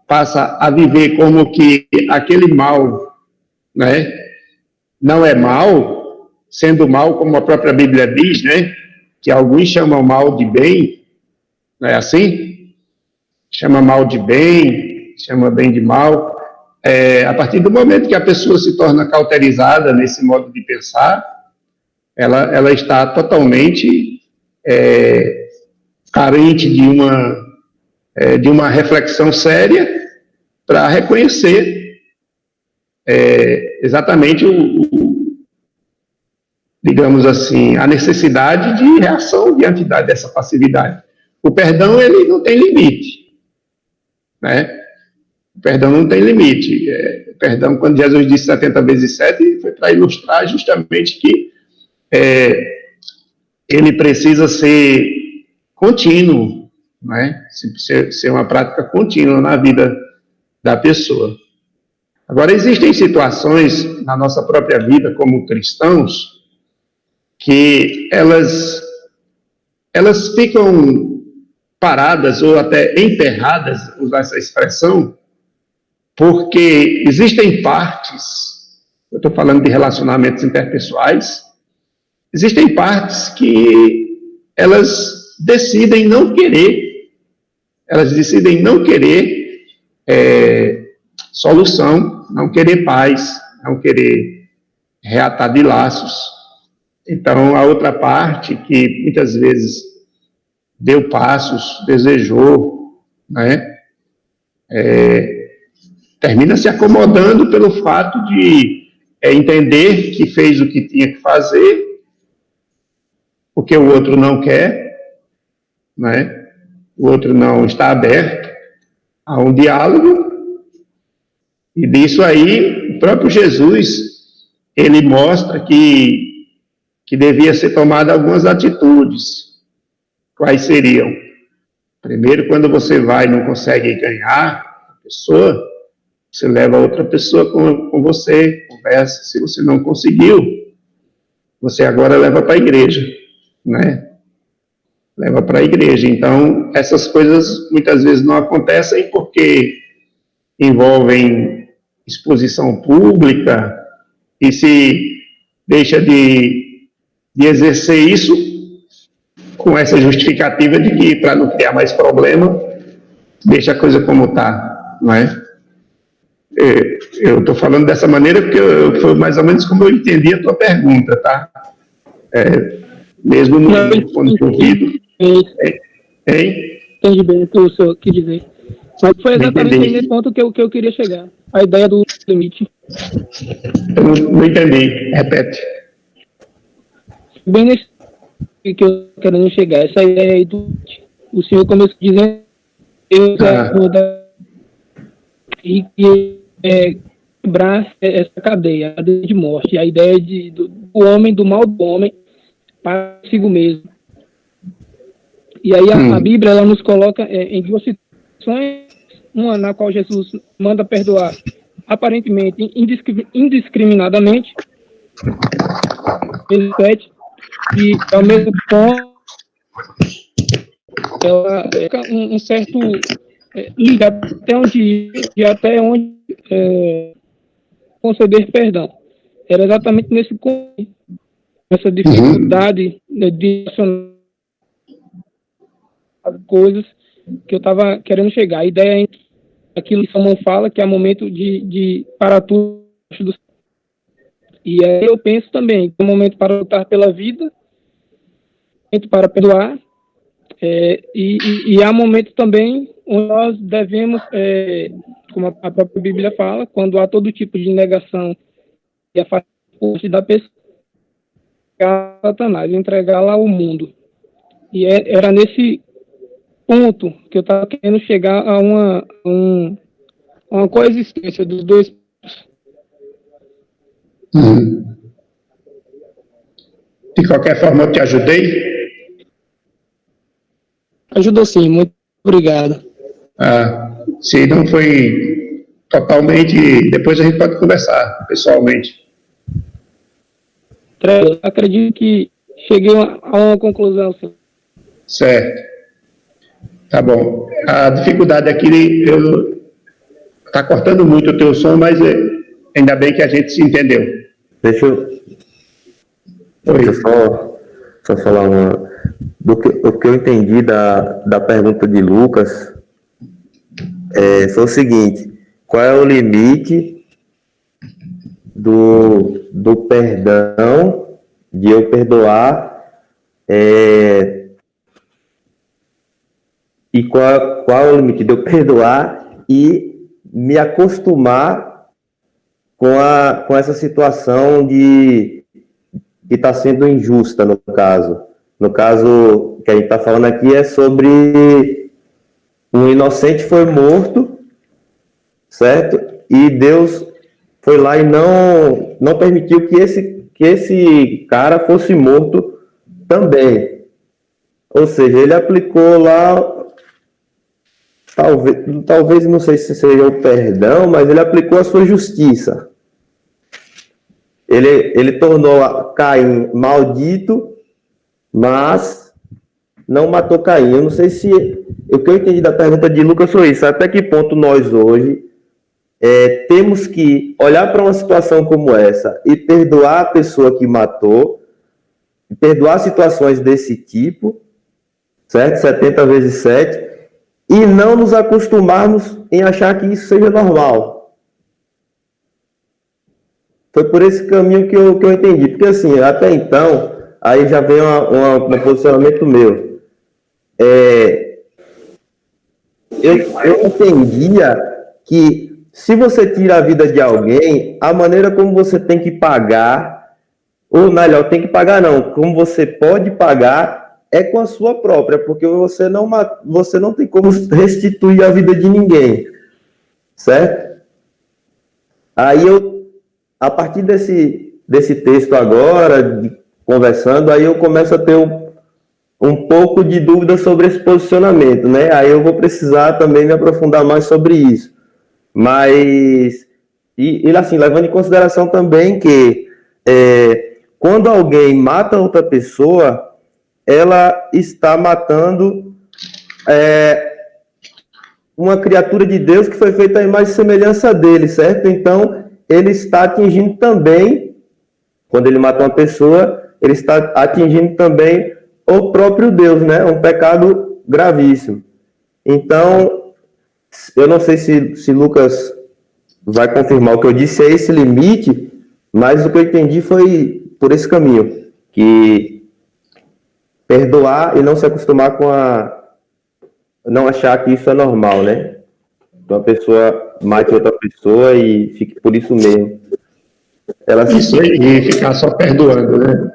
passa a viver como que aquele mal, né, não é mal, sendo mal como a própria Bíblia diz, né, que alguns chamam mal de bem, não é assim? Chama mal de bem, chama bem de mal. A partir do momento que a pessoa se torna cauterizada nesse modo de pensar, ela está totalmente carente de uma reflexão séria para reconhecer exatamente digamos assim, a necessidade de reação diante dessa passividade. O perdão, ele não tem limite, né? O perdão não tem limite. Perdão, quando Jesus disse 70 vezes 7, foi para ilustrar justamente que ele precisa ser contínuo, né? Ser uma prática contínua na vida da pessoa. Agora, existem situações na nossa própria vida como cristãos que elas ficam paradas ou até enterradas, usar essa expressão, porque existem partes, eu estou falando de relacionamentos interpessoais, existem partes que elas decidem não querer solução, não querer paz, não querer reatar de laços. Então, a outra parte, que muitas vezes deu passos, desejou, né, termina se acomodando pelo fato de entender que fez o que tinha que fazer, porque o outro não quer, né, o outro não está aberto a um diálogo, e disso aí, o próprio Jesus, ele mostra que devia ser tomada algumas atitudes. Quais seriam? Primeiro, quando você vai e não consegue ganhar a pessoa, você leva outra pessoa com você, conversa. Se você não conseguiu, você agora leva para a igreja, né? Leva para a igreja. Então, essas coisas muitas vezes não acontecem porque envolvem exposição pública e se deixa de exercer isso com essa justificativa de que, para não criar mais problema, deixa a coisa como está, não é? Eu estou falando dessa maneira porque foi mais ou menos como eu entendi a tua pergunta, tá? Mesmo no fone de ouvido. Entendi bem o que o senhor quis dizer. Mas foi exatamente nesse ponto que eu queria chegar. A ideia do limite. Eu não entendi. Repete. Bem nesse que eu estou querendo chegar. Essa ideia aí do... O senhor começou dizendo que quebrar essa cadeia, a cadeia de morte, a ideia do homem, do mal do homem para consigo mesmo. E aí a Bíblia ela nos coloca em duas situações, uma na qual Jesus manda perdoar aparentemente, indiscriminadamente, ele pede, e ao mesmo tempo ela um certo liga até onde ir, até onde conceder perdão. Era exatamente nesse essa dificuldade de as coisas que eu estava querendo chegar. A ideia é aquilo que Salomão fala, que é momento de para tudo. E aí eu penso também que é um momento para lutar pela vida, momento para perdoar, e há momento também onde nós devemos, como a própria Bíblia fala, quando há todo tipo de negação e afastamento da pessoa, a Satanás, entregá-la ao mundo. E era nesse ponto que eu estava querendo chegar a uma coexistência dos dois. De qualquer forma, eu te ajudei? Ajudou sim, muito obrigado. Se não foi totalmente, depois a gente pode conversar pessoalmente. Acredito que cheguei a uma conclusão, sim. Certo. Tá bom. A dificuldade aqui, tá cortando muito o teu som, mas ainda bem que a gente se entendeu. Deixa eu só falar o que eu entendi da pergunta de Lucas foi o seguinte: qual é o limite do perdão, de eu perdoar, e qual é o limite de eu perdoar e me acostumar com essa situação que está sendo injusta, no caso. No caso que a gente está falando aqui é sobre um inocente foi morto, certo? E Deus foi lá e não permitiu que esse cara fosse morto também. Ou seja, ele aplicou lá, talvez não sei se seja o perdão, mas ele aplicou a sua justiça. Ele tornou Caim maldito, mas não matou Caim. Eu não sei se o que eu entendi da pergunta de Lucas foi isso. Até que ponto nós hoje temos que olhar para uma situação como essa e perdoar a pessoa que matou, perdoar situações desse tipo, certo? 70 vezes 7, e não nos acostumarmos em achar que isso seja normal. Foi por esse caminho que eu entendi. Porque, assim, até então, aí já vem um posicionamento meu. Eu entendia que se você tira a vida de alguém, a maneira como você tem que pagar, ou melhor, tem que pagar não, como você pode pagar, é com a sua própria, porque você não tem como restituir a vida de ninguém, certo? Aí a partir desse texto agora, conversando, aí eu começo a ter um pouco de dúvida sobre esse posicionamento, né? Aí eu vou precisar também me aprofundar mais sobre isso. Mas, e assim, levando em consideração também que quando alguém mata outra pessoa, ela está matando uma criatura de Deus que foi feita à imagem e semelhança dele, certo? Então, ele está atingindo também, quando ele mata uma pessoa, ele está atingindo também o próprio Deus, né? Um pecado gravíssimo. Então, eu não sei se Lucas vai confirmar o que eu disse, é esse limite, mas o que eu entendi foi por esse caminho, que perdoar e não se acostumar não achar que isso é normal, né? Então a pessoa mate outra pessoa e fique por isso mesmo. Isso aí, ficar só perdoando, né?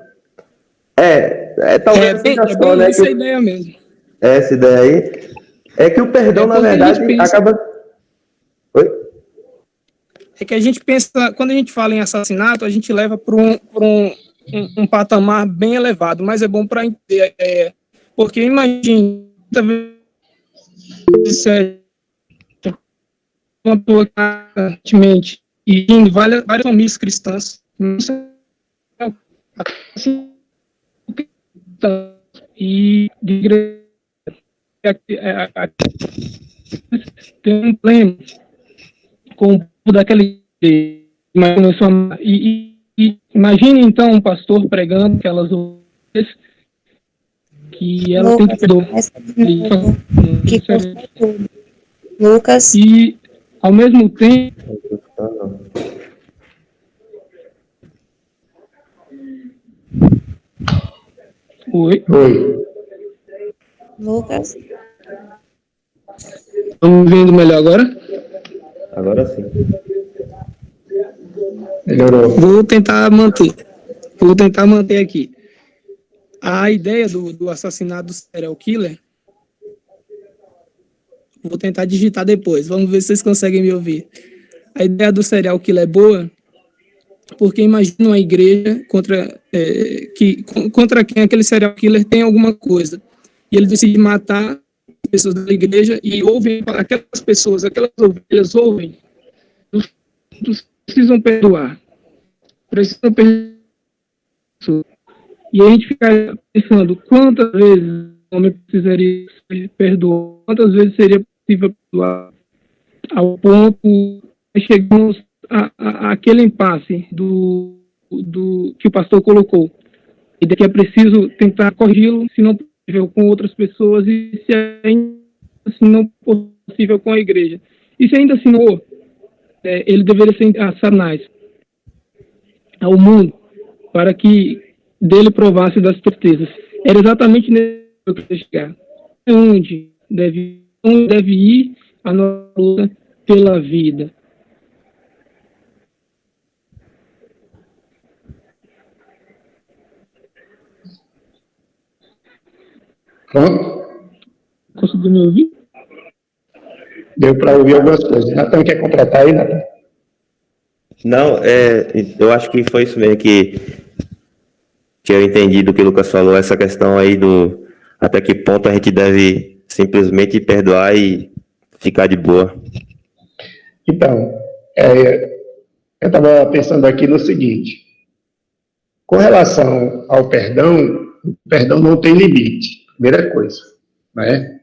Talvez bem né, essa ideia mesmo. Essa ideia aí é que o perdão, na verdade, acaba... Oi? É que a gente pensa, quando a gente fala em assassinato, a gente leva para um patamar bem elevado, mas é bom para entender, porque imagine uma pessoa que e em várias famílias cristãs e de igreja tem um pleno com daquela igreja, e imagine então um pastor pregando aquelas ovelhas que ela tem que perdoar. Lucas. E ao mesmo tempo Oi. Lucas. Estão me vendo melhor agora? Agora sim. Melhorou. Vou tentar manter aqui. A ideia do assassinato do serial killer, vou tentar digitar depois, vamos ver se vocês conseguem me ouvir. A ideia do serial killer é boa, porque imagina uma igreja contra quem aquele serial killer tem alguma coisa, e ele decide matar pessoas da igreja, e ouvem aquelas pessoas, aquelas ovelhas ouvem, precisam perdoar. E a gente fica pensando quantas vezes o homem precisaria ser perdoado, quantas vezes seria possível perdoar, ao ponto de chegarmos àquele impasse que o pastor colocou. E daqui é preciso tentar corrigi-lo, se não possível, com outras pessoas, e se ainda assim não possível, com a igreja. E se ainda assim não, ele deveria ser a Satanás, ao mundo, para que dele provasse das certezas. Era exatamente nesse que eu queria chegar. Onde deve ir a nossa luta pela vida. Pronto? Conseguiu me ouvir? Deu para ouvir algumas coisas. Natan, quer completar aí, Natan? Não, eu acho que foi isso mesmo que eu entendi do que o Lucas falou, essa questão aí até que ponto a gente deve simplesmente perdoar e ficar de boa. Então, eu estava pensando aqui no seguinte, com relação ao perdão, o perdão não tem limite, primeira coisa, né?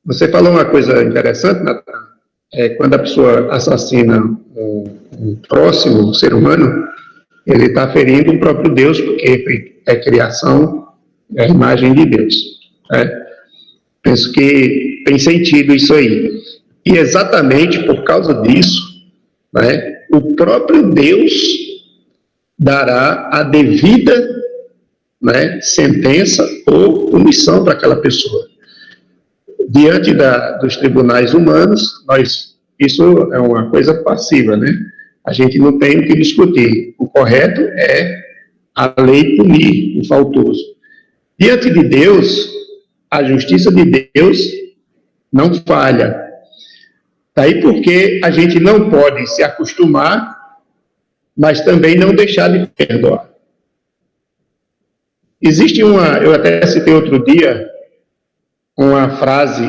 Você falou uma coisa interessante, Natan, quando a pessoa assassina um próximo ser humano, ele está ferindo o próprio Deus, porque é criação, é a imagem de Deus. Né? Penso que tem sentido isso aí. E exatamente por causa disso, né, o próprio Deus dará a devida, né, sentença ou punição para aquela pessoa. Diante dos tribunais humanos, isso é uma coisa passiva, né? A gente não tem o que discutir. O correto é a lei punir o faltoso. Diante de Deus, a justiça de Deus não falha. Daí porque a gente não pode se acostumar, mas também não deixar de perdoar. Existe eu até citei outro dia, uma frase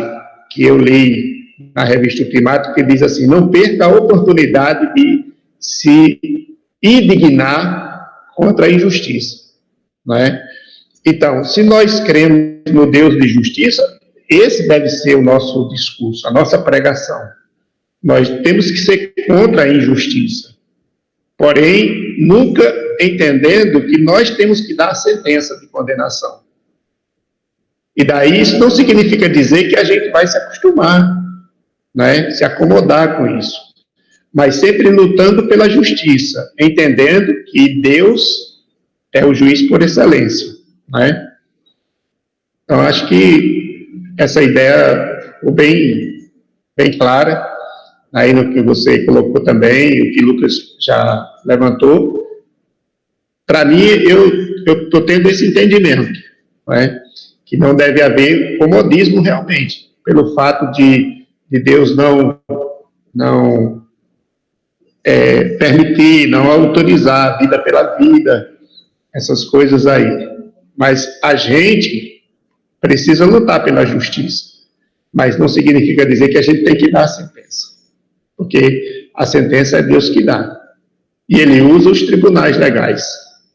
que eu li na revista Ultimato, que diz assim: não perca a oportunidade de se indignar contra a injustiça. Não é? Então, se nós cremos no Deus de justiça, esse deve ser o nosso discurso, a nossa pregação. Nós temos que ser contra a injustiça, porém, nunca entendendo que nós temos que dar a sentença de condenação. E daí isso não significa dizer que a gente vai se acostumar, né, se acomodar com isso, mas sempre lutando pela justiça, entendendo que Deus é o juiz por excelência, né? Então, acho que essa ideia ficou bem clara, aí no que você colocou também, o que o Lucas já levantou. Para mim, eu estou tendo esse entendimento, né? Que não deve haver comodismo realmente, pelo fato de Deus não permitir, não autorizar a vida pela vida, essas coisas aí. Mas a gente precisa lutar pela justiça, mas não significa dizer que a gente tem que dar a sentença, porque a sentença é Deus que dá, e Ele usa os tribunais legais,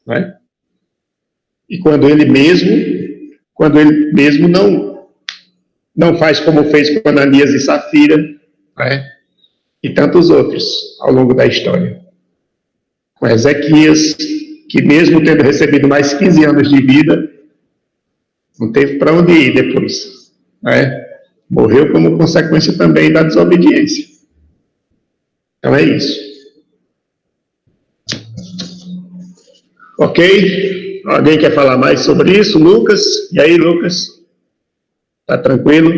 né? E quando Ele mesmo não faz como fez com Ananias e Safira, né? E tantos outros ao longo da história. Com Ezequias, que mesmo tendo recebido mais 15 anos de vida, não teve para onde ir depois, né? Morreu como consequência também da desobediência. Então é isso. Ok? Alguém quer falar mais sobre isso? Lucas? E aí, Lucas? Tá tranquilo?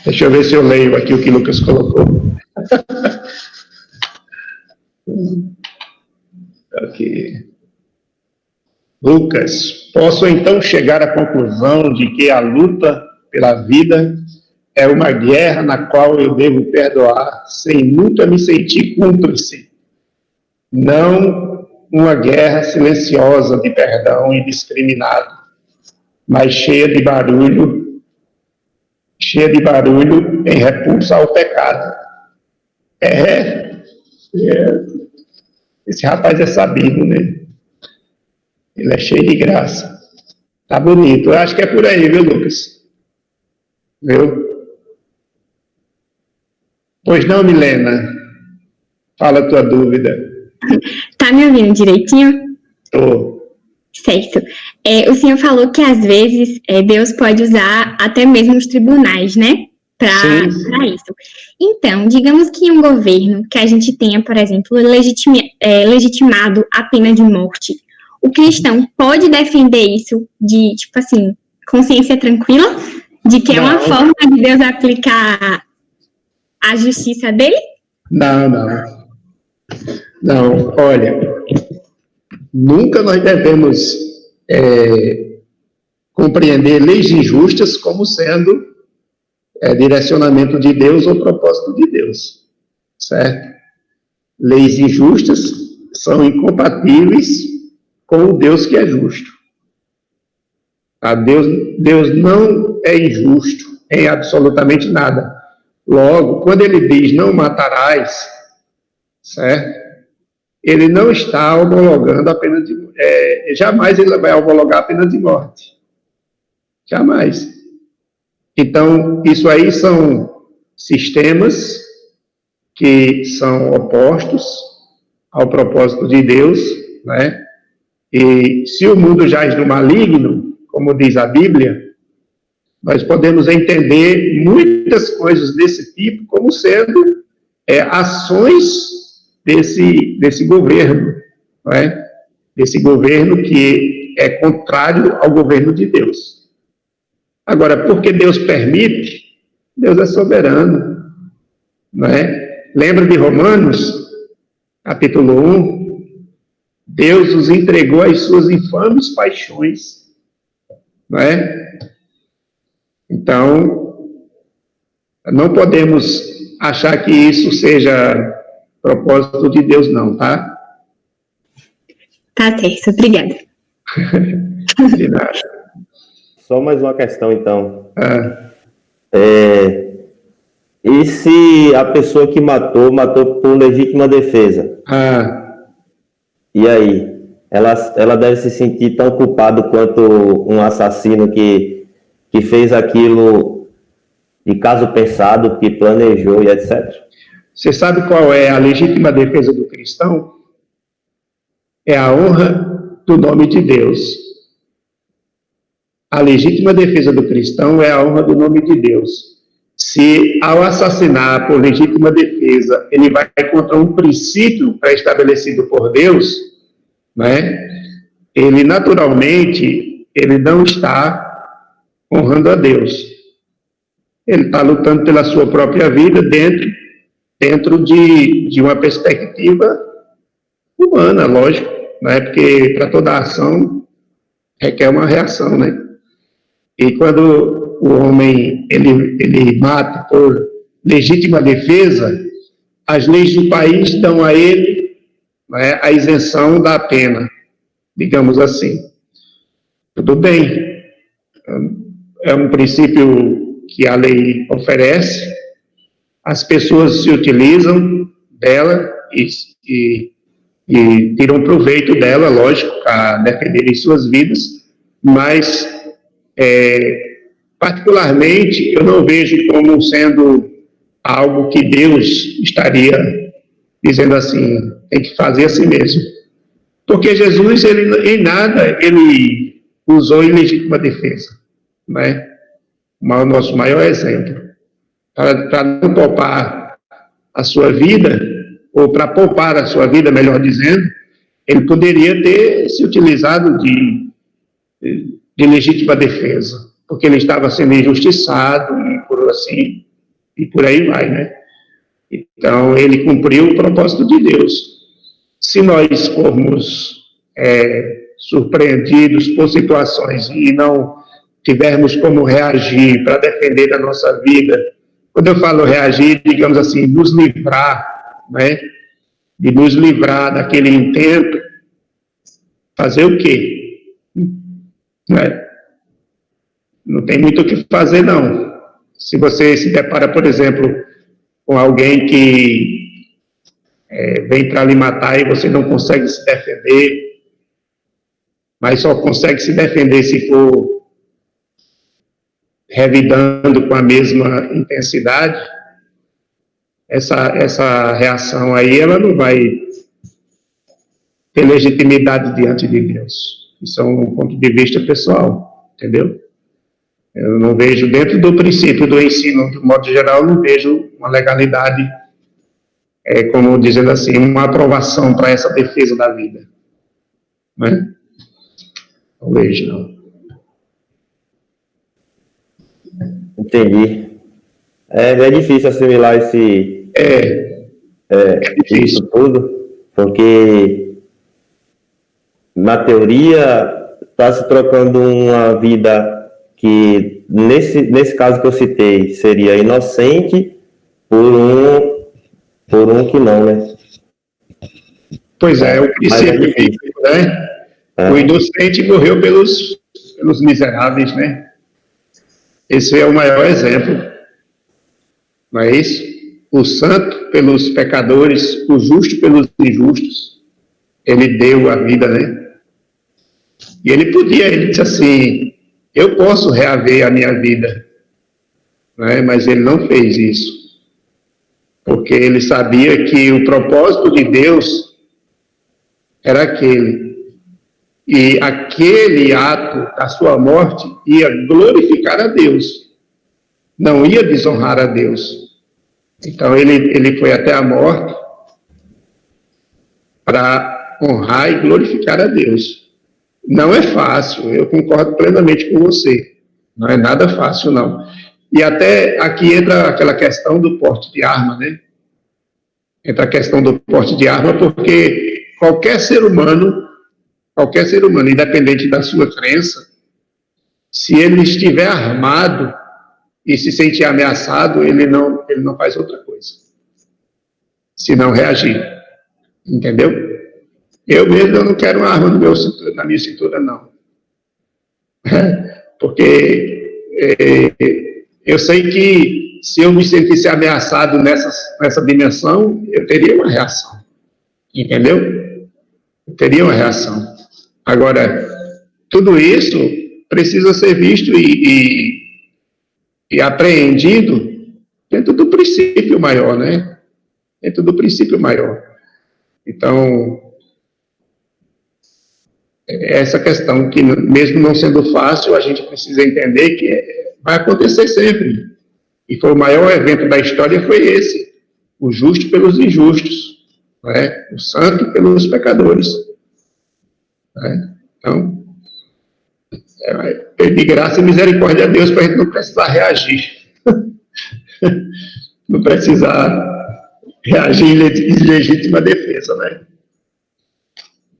Deixa eu ver se eu leio aqui o que o Lucas colocou. Ok. Lucas, posso então chegar à conclusão de que a luta pela vida é uma guerra na qual eu devo perdoar sem nunca me sentir cúmplice. Não uma guerra silenciosa de perdão indiscriminado, mas cheia de barulho em repulsa ao pecado. Esse rapaz é sabido, né? Ele é cheio de graça. Tá bonito. Eu acho que é por aí, viu, Lucas? Viu? Pois não, Milena? Fala a tua dúvida. Tá me ouvindo direitinho? Tô. Certo. O senhor falou que, às vezes, Deus pode usar até mesmo os tribunais, né? Para isso. Então, digamos que um governo que a gente tenha, por exemplo, legitimado a pena de morte, o cristão pode defender isso de, tipo assim, consciência tranquila? De que é uma forma de Deus aplicar a justiça dele? Não, olha, nunca nós devemos compreender leis injustas como sendo direcionamento de Deus ou propósito de Deus, certo? Leis injustas são incompatíveis com o Deus que é justo. Deus não é injusto em absolutamente nada. Logo, quando ele diz não matarás, certo? Ele não está homologando a pena de morte. Jamais ele vai homologar a pena de morte. Jamais. Então, isso aí são sistemas que são opostos ao propósito de Deus, né? E se o mundo jaz no maligno, como diz a Bíblia, nós podemos entender muitas coisas desse tipo como sendo ações desse governo, não é? Desse governo que é contrário ao governo de Deus. Agora, porque Deus permite, Deus é soberano, não é? Lembra de Romanos, capítulo 1? Deus os entregou às suas infames paixões, não é? Então, não podemos achar que isso seja propósito de Deus, não, tá? Tá certo, obrigada. De nada. Só mais uma questão, então. Ah, E se a pessoa que matou por legítima defesa? E aí? Ela deve se sentir tão culpada quanto um assassino que fez aquilo de caso pensado, que planejou e etc. Você sabe qual é a legítima defesa do cristão? É a honra do nome de Deus. A legítima defesa do cristão é a honra do nome de Deus. Se, ao assassinar por legítima defesa, ele vai contra um princípio pré-estabelecido por Deus, né? Ele, naturalmente, ele não está honrando a Deus. Ele está lutando pela sua própria vida dentro de uma perspectiva humana, lógico, né? Porque para toda ação requer uma reação, né? E quando o homem ele mata por legítima defesa, as leis do país dão a ele, né, a isenção da pena, digamos assim. Tudo bem, é um princípio que a lei oferece, as pessoas se utilizam dela e tiram proveito dela, lógico, para defenderem suas vidas, mas particularmente eu não vejo como sendo algo que Deus estaria dizendo assim, tem que fazer assim mesmo. Porque Jesus, ele, em nada, ele usou ilegítima defesa, né? O nosso maior exemplo. Para não poupar a sua vida, ou para poupar a sua vida, melhor dizendo, ele poderia ter se utilizado de legítima defesa, porque ele estava sendo injustiçado e por aí vai, né? Então, ele cumpriu o propósito de Deus. Se nós formos surpreendidos por situações e não tivermos como reagir para defender a nossa vida, quando eu falo reagir, digamos assim, nos livrar, né? De nos livrar daquele intento, fazer o quê? Né? Não tem muito o que fazer, não. Se você se depara, por exemplo, com alguém que vem para lhe matar e você não consegue se defender, mas só consegue se defender se for revidando com a mesma intensidade, essa reação aí, ela não vai ter legitimidade diante de Deus. Isso é um ponto de vista pessoal, entendeu? Eu não vejo, dentro do princípio do ensino, de modo geral, não vejo uma legalidade, como dizendo assim, uma aprovação para essa defesa da vida. Né? Não vejo, não. Entendi. É difícil assimilar isso tudo, porque na teoria está se trocando uma vida que, nesse caso que eu citei, seria inocente por um que não, né? Pois é, o princípio, né? O inocente morreu pelos miseráveis, né? Esse é o maior exemplo, não é isso? O santo pelos pecadores, o justo pelos injustos, ele deu a vida, né? E ele disse assim, eu posso reaver a minha vida, né? Mas ele não fez isso, porque ele sabia que o propósito de Deus era aquele, E aquele ato, a sua morte, ia glorificar a Deus, não ia desonrar a Deus. Então ele foi até a morte para honrar e glorificar a Deus. Não é fácil, eu concordo plenamente com você. Não é nada fácil, não. E até aqui entra aquela questão do porte de arma, né? Entra a questão do porte de arma, porque qualquer ser humano, independente da sua crença, se ele estiver armado e se sentir ameaçado, ele não faz outra coisa, se não reagir. Entendeu? Eu mesmo não quero uma arma na minha cintura, não. Porque eu sei que se eu me sentisse ameaçado nessa dimensão, eu teria uma reação. Entendeu? Eu teria uma reação. Agora, tudo isso precisa ser visto e apreendido dentro do princípio maior, né? Dentro do princípio maior. Então, essa questão que, mesmo não sendo fácil, a gente precisa entender que vai acontecer sempre. E foi o maior evento da história, foi esse. O justo pelos injustos, né? O santo pelos pecadores. Né? Então, pedir graça e misericórdia a Deus para a gente não precisar reagir. Não precisar reagir em legítima defesa, né?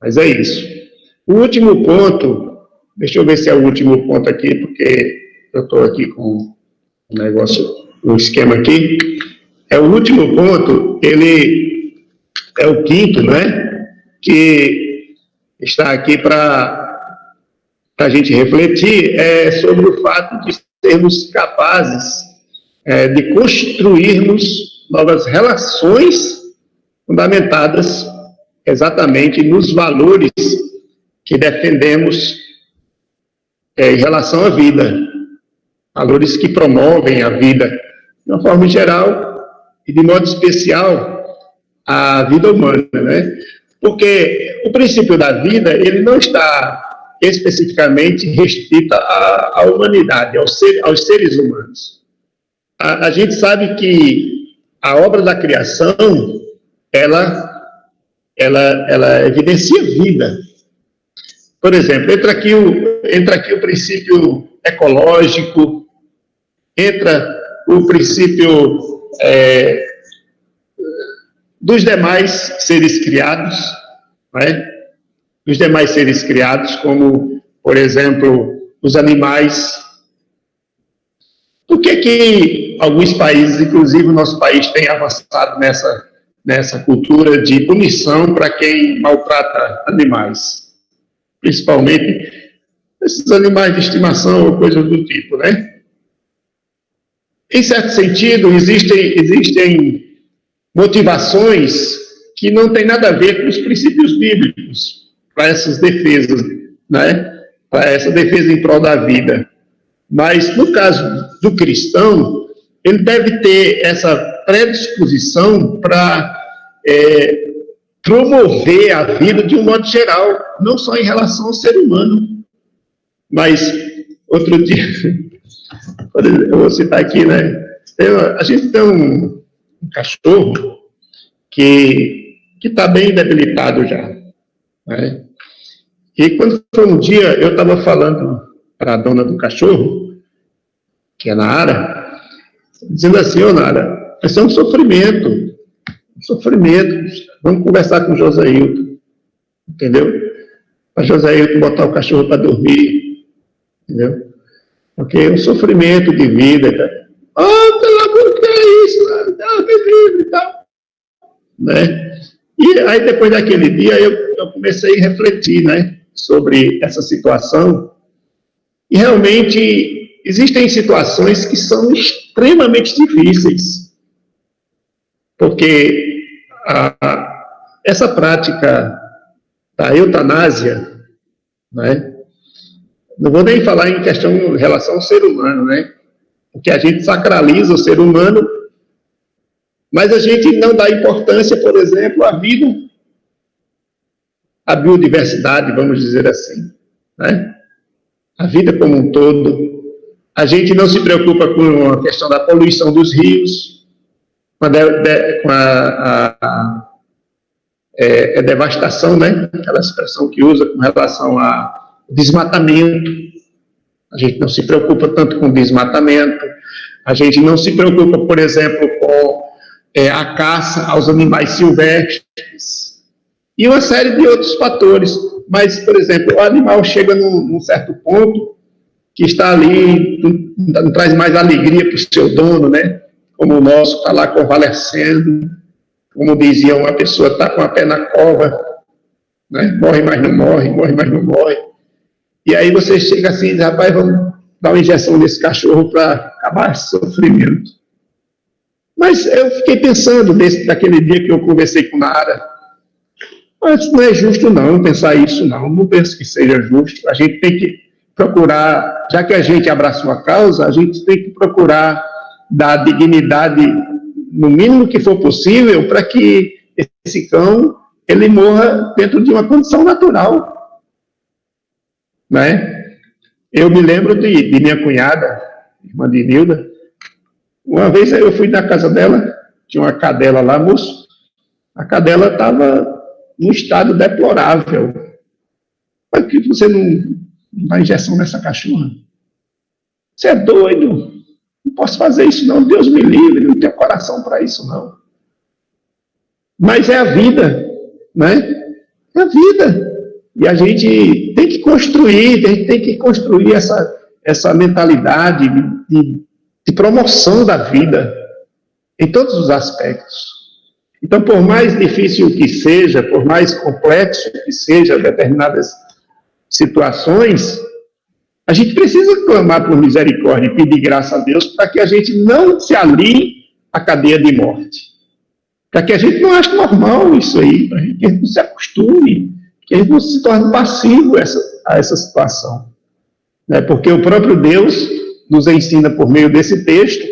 Mas é isso. O último ponto, deixa eu ver se é o último ponto aqui, porque eu estou aqui com um esquema aqui. É o último ponto, ele é o quinto, né? Que está aqui para a gente refletir sobre o fato de sermos capazes de construirmos novas relações fundamentadas exatamente nos valores que defendemos em relação à vida, valores que promovem a vida de uma forma geral e de modo especial a vida humana, né? Porque o princípio da vida, ele não está especificamente restrito à humanidade, aos seres humanos. A gente sabe que a obra da criação, ela evidencia vida. Por exemplo, entra aqui o princípio ecológico, entra o princípio dos demais seres criados, né? Dos demais seres criados, como, por exemplo, os animais. Por que alguns países, inclusive o nosso país, tem avançado nessa cultura de punição para quem maltrata animais? Principalmente esses animais de estimação ou coisas do tipo, né? Em certo sentido, existem motivações que não têm nada a ver com os princípios bíblicos para essas defesas, né? Para essa defesa em prol da vida. Mas, no caso do cristão, ele deve ter essa predisposição para promover a vida de um modo geral, não só em relação ao ser humano. Mas, outro dia, eu vou citar aqui, né? A gente tem um cachorro que está bem debilitado já, né? E quando foi um dia, eu estava falando para a dona do cachorro, que é Nara, dizendo assim: ô Nara, isso é um sofrimento, vamos conversar com o Josailton, entendeu? Para Josailton botar o cachorro para dormir, entendeu? Porque é um sofrimento de vida, cara. Pelo amor de Deus, é isso, me livre e tal, né? E aí, depois daquele dia, eu comecei a refletir, né, sobre essa situação, e realmente existem situações que são extremamente difíceis, porque essa prática da eutanásia, né, não vou nem falar em questão em relação ao ser humano, né, porque a gente sacraliza o ser humano, mas a gente não dá importância, por exemplo, à vida a biodiversidade, vamos dizer assim, né? A vida como um todo. A gente não se preocupa com a questão da poluição dos rios, com a devastação, né? Aquela expressão que usa com relação ao desmatamento. A gente não se preocupa tanto com o desmatamento. A gente não se preocupa, por exemplo, com a caça aos animais silvestres. E uma série de outros fatores. Mas, por exemplo, o animal chega num certo ponto que está ali, não traz mais alegria para o seu dono, né? Como o nosso está lá convalescendo. Como dizia, uma pessoa está com a pé na cova, né? Morre, mas não morre, morre, mas não morre. E aí você chega assim e diz, rapaz, vamos dar uma injeção nesse cachorro para acabar esse sofrimento. Mas eu fiquei pensando daquele dia que eu conversei com Nara, mas não é justo não pensar isso não penso que seja justo. A gente tem que procurar, já que a gente abraçou a causa, a gente tem que procurar dar dignidade, no mínimo que for possível, para que esse cão, ele morra dentro de uma condição natural, né? Eu me lembro de minha cunhada, irmã de Nilda, uma vez eu fui na casa dela, tinha uma cadela lá, moço, a cadela estava num estado deplorável. Por que você não dá injeção nessa cachorra? Você é doido? Não posso fazer isso não, Deus me livre, não tenho coração para isso não. Mas é a vida, né? É a vida. E a gente tem que construir, essa mentalidade de promoção da vida, em todos os aspectos. Então, por mais difícil que seja, por mais complexo que seja determinadas situações, a gente precisa clamar por misericórdia e pedir graça a Deus para que a gente não se alie à cadeia de morte. Para que a gente não ache normal isso aí, para que a gente não se acostume, que a gente não se torne passivo a essa situação. Né? Porque o próprio Deus nos ensina por meio desse texto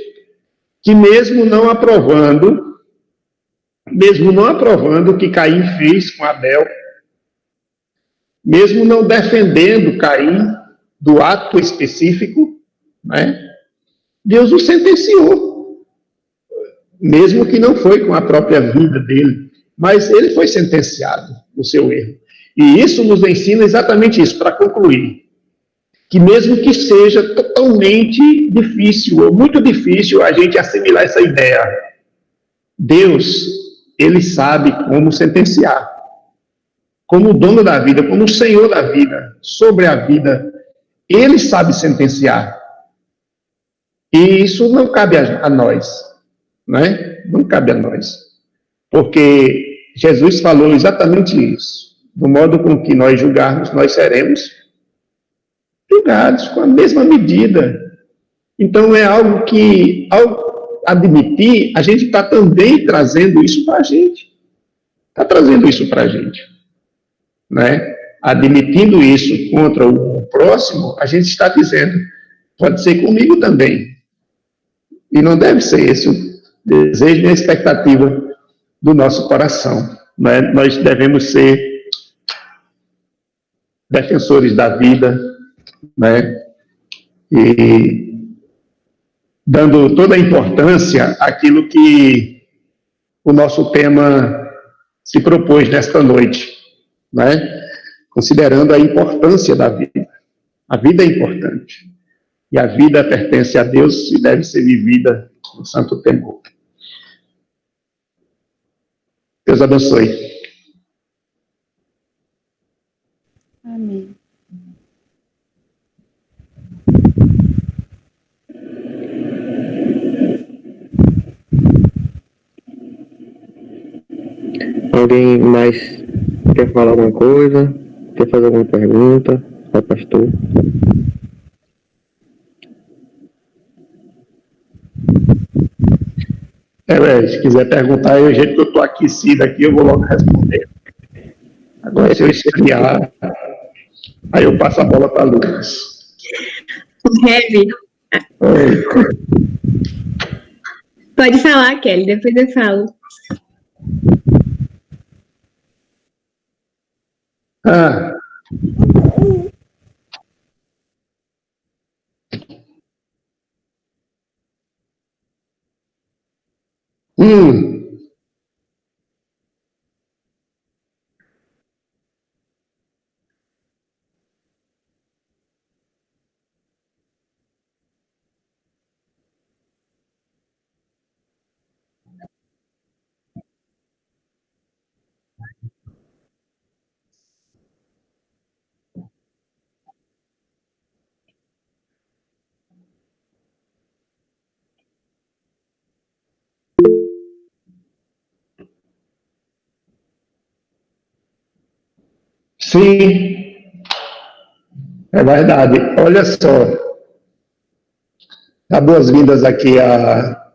que mesmo não aprovando o que Caim fez com Abel, mesmo não defendendo Caim do ato específico, né, Deus o sentenciou, mesmo que não foi com a própria vida dele, mas ele foi sentenciado no seu erro. E isso nos ensina exatamente isso, para concluir, que mesmo que seja totalmente difícil, ou muito difícil a gente assimilar essa ideia, Deus, ele sabe como sentenciar. Como o dono da vida, como o Senhor da vida, sobre a vida, ele sabe sentenciar. E isso não cabe a nós, né? Não cabe a nós. Porque Jesus falou exatamente isso. Do modo com que nós julgarmos, nós seremos julgados com a mesma medida. Então é algo que, ao admitir, a gente está também trazendo isso para a gente. Está trazendo isso para a gente. Né? Admitindo isso contra o próximo, a gente está dizendo, pode ser comigo também. E não deve ser esse o desejo e a expectativa do nosso coração. Né? Nós devemos ser defensores da vida, né? E dando toda a importância àquilo que o nosso tema se propôs nesta noite, né? Considerando a importância da vida. A vida é importante. E a vida pertence a Deus e deve ser vivida no santo temor. Deus abençoe. Amém. Alguém mais quer falar alguma coisa? Quer fazer alguma pergunta ao pastor? Se quiser perguntar, o jeito que eu estou aquecido aqui, eu vou logo responder. Agora, se eu esfriar, aí eu passo a bola para a Lucas. Heavy. Pode falar, Kelly, depois eu falo. Ah. Sim, é verdade. Olha só, dá boas-vindas aqui a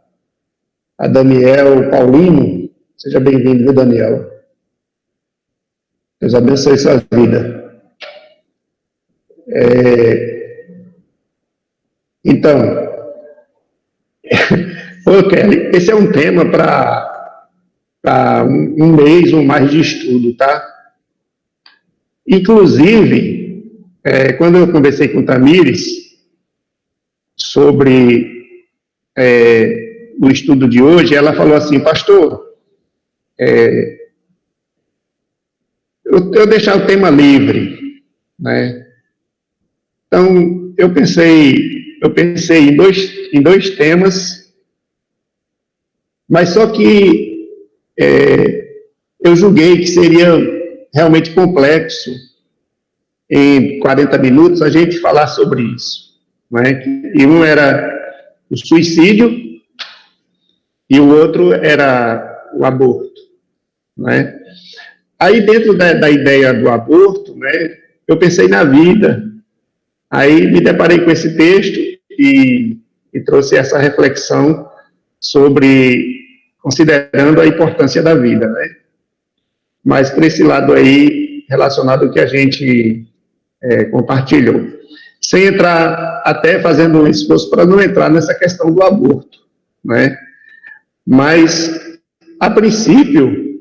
Daniel Paulino. Seja bem-vindo, viu, Daniel? Deus abençoe sua vida. Então, Kelly, esse é um tema para um mês ou mais de estudo, tá? Inclusive, quando eu conversei com o Tamires sobre o estudo de hoje, ela falou assim, pastor, eu deixar o tema livre, né? Então, eu pensei em dois temas, mas só que eu julguei que seria realmente complexo, em 40 minutos, a gente falar sobre isso, né? E um era o suicídio e o outro era o aborto, né? Aí, dentro da ideia do aborto, né, eu pensei na vida. Aí me deparei com esse texto e trouxe essa reflexão sobre, considerando a importância da vida, né? Mas por esse lado aí, relacionado ao que a gente compartilhou. Sem entrar, até fazendo um esforço para não entrar nessa questão do aborto, né? Mas, a princípio,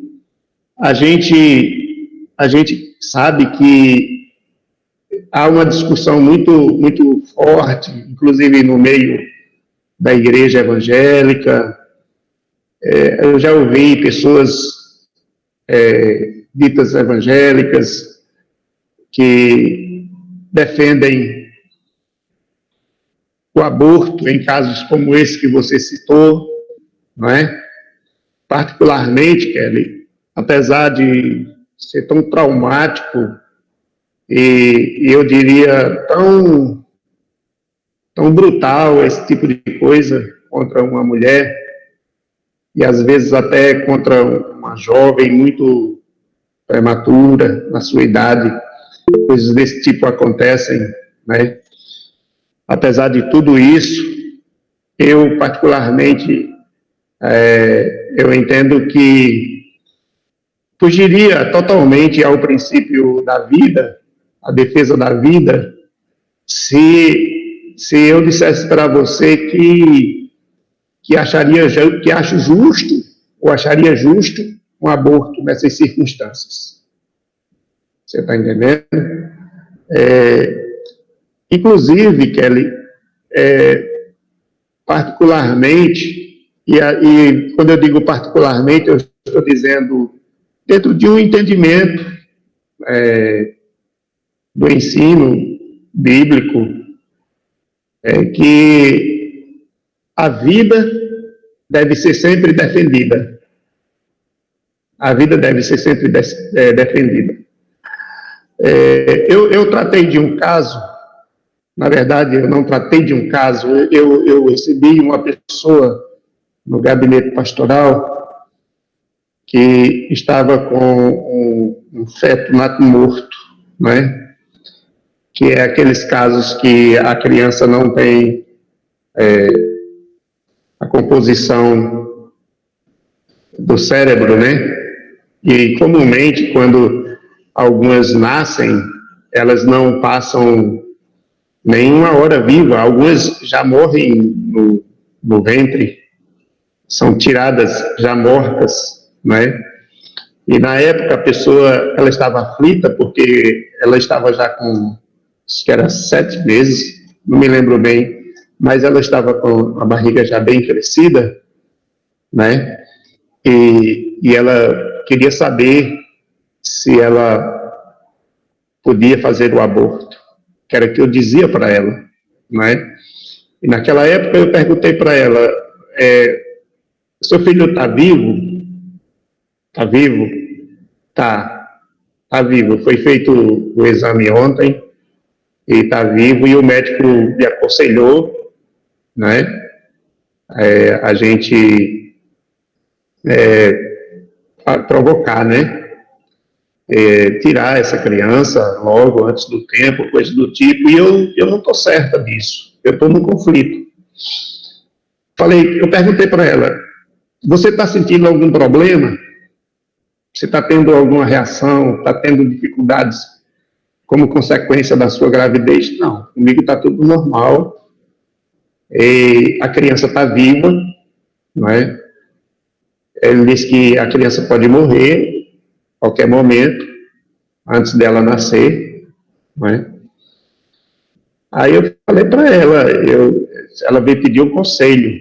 a gente sabe que há uma discussão muito forte, inclusive no meio da igreja evangélica. Eu já ouvi pessoas ditas evangélicas que defendem o aborto em casos como esse que você citou, não é? Particularmente, Kelly, apesar de ser tão traumático e eu diria tão brutal esse tipo de coisa contra uma mulher e às vezes até contra uma jovem muito prematura na sua idade, coisas desse tipo acontecem, né? Apesar de tudo isso, eu particularmente eu entendo que fugiria totalmente ao princípio da vida, a defesa da vida, se eu dissesse para você que acho justo ou acharia justo um aborto nessas circunstâncias. Você está entendendo? Inclusive, Kelly, particularmente, e quando eu digo particularmente, eu estou dizendo dentro de um entendimento do ensino bíblico, que a vida deve ser sempre defendida. A vida deve ser sempre defendida. Eu tratei de um caso, na verdade, eu não tratei de um caso, eu recebi uma pessoa no gabinete pastoral que estava com um feto nato-morto, né? Que é aqueles casos que a criança não tem a composição do cérebro, né? E comumente, quando algumas nascem, elas não passam nenhuma hora viva, algumas já morrem no ventre, são tiradas já mortas, né? E na época a pessoa, ela estava aflita porque ela estava já com, acho que era 7 meses, não me lembro bem, mas ela estava com a barriga já bem crescida, né? E ela queria saber se ela podia fazer o aborto, que era o que eu dizia para ela, né? E naquela época eu perguntei para ela, seu filho está vivo? Está vivo? Tá vivo. Foi feito o exame ontem e está vivo, e o médico me aconselhou, né? A gente provocar, né? Tirar essa criança logo antes do tempo, coisa do tipo, e eu não estou certa disso, eu estou num conflito. Eu perguntei para ela, você está sentindo algum problema? Você está tendo alguma reação? Está tendo dificuldades como consequência da sua gravidez? Não, comigo está tudo normal, e a criança está viva, não é? Ele disse que a criança pode morrer a qualquer momento, antes dela nascer, não é? Aí eu falei para ela, ela veio pedir um conselho.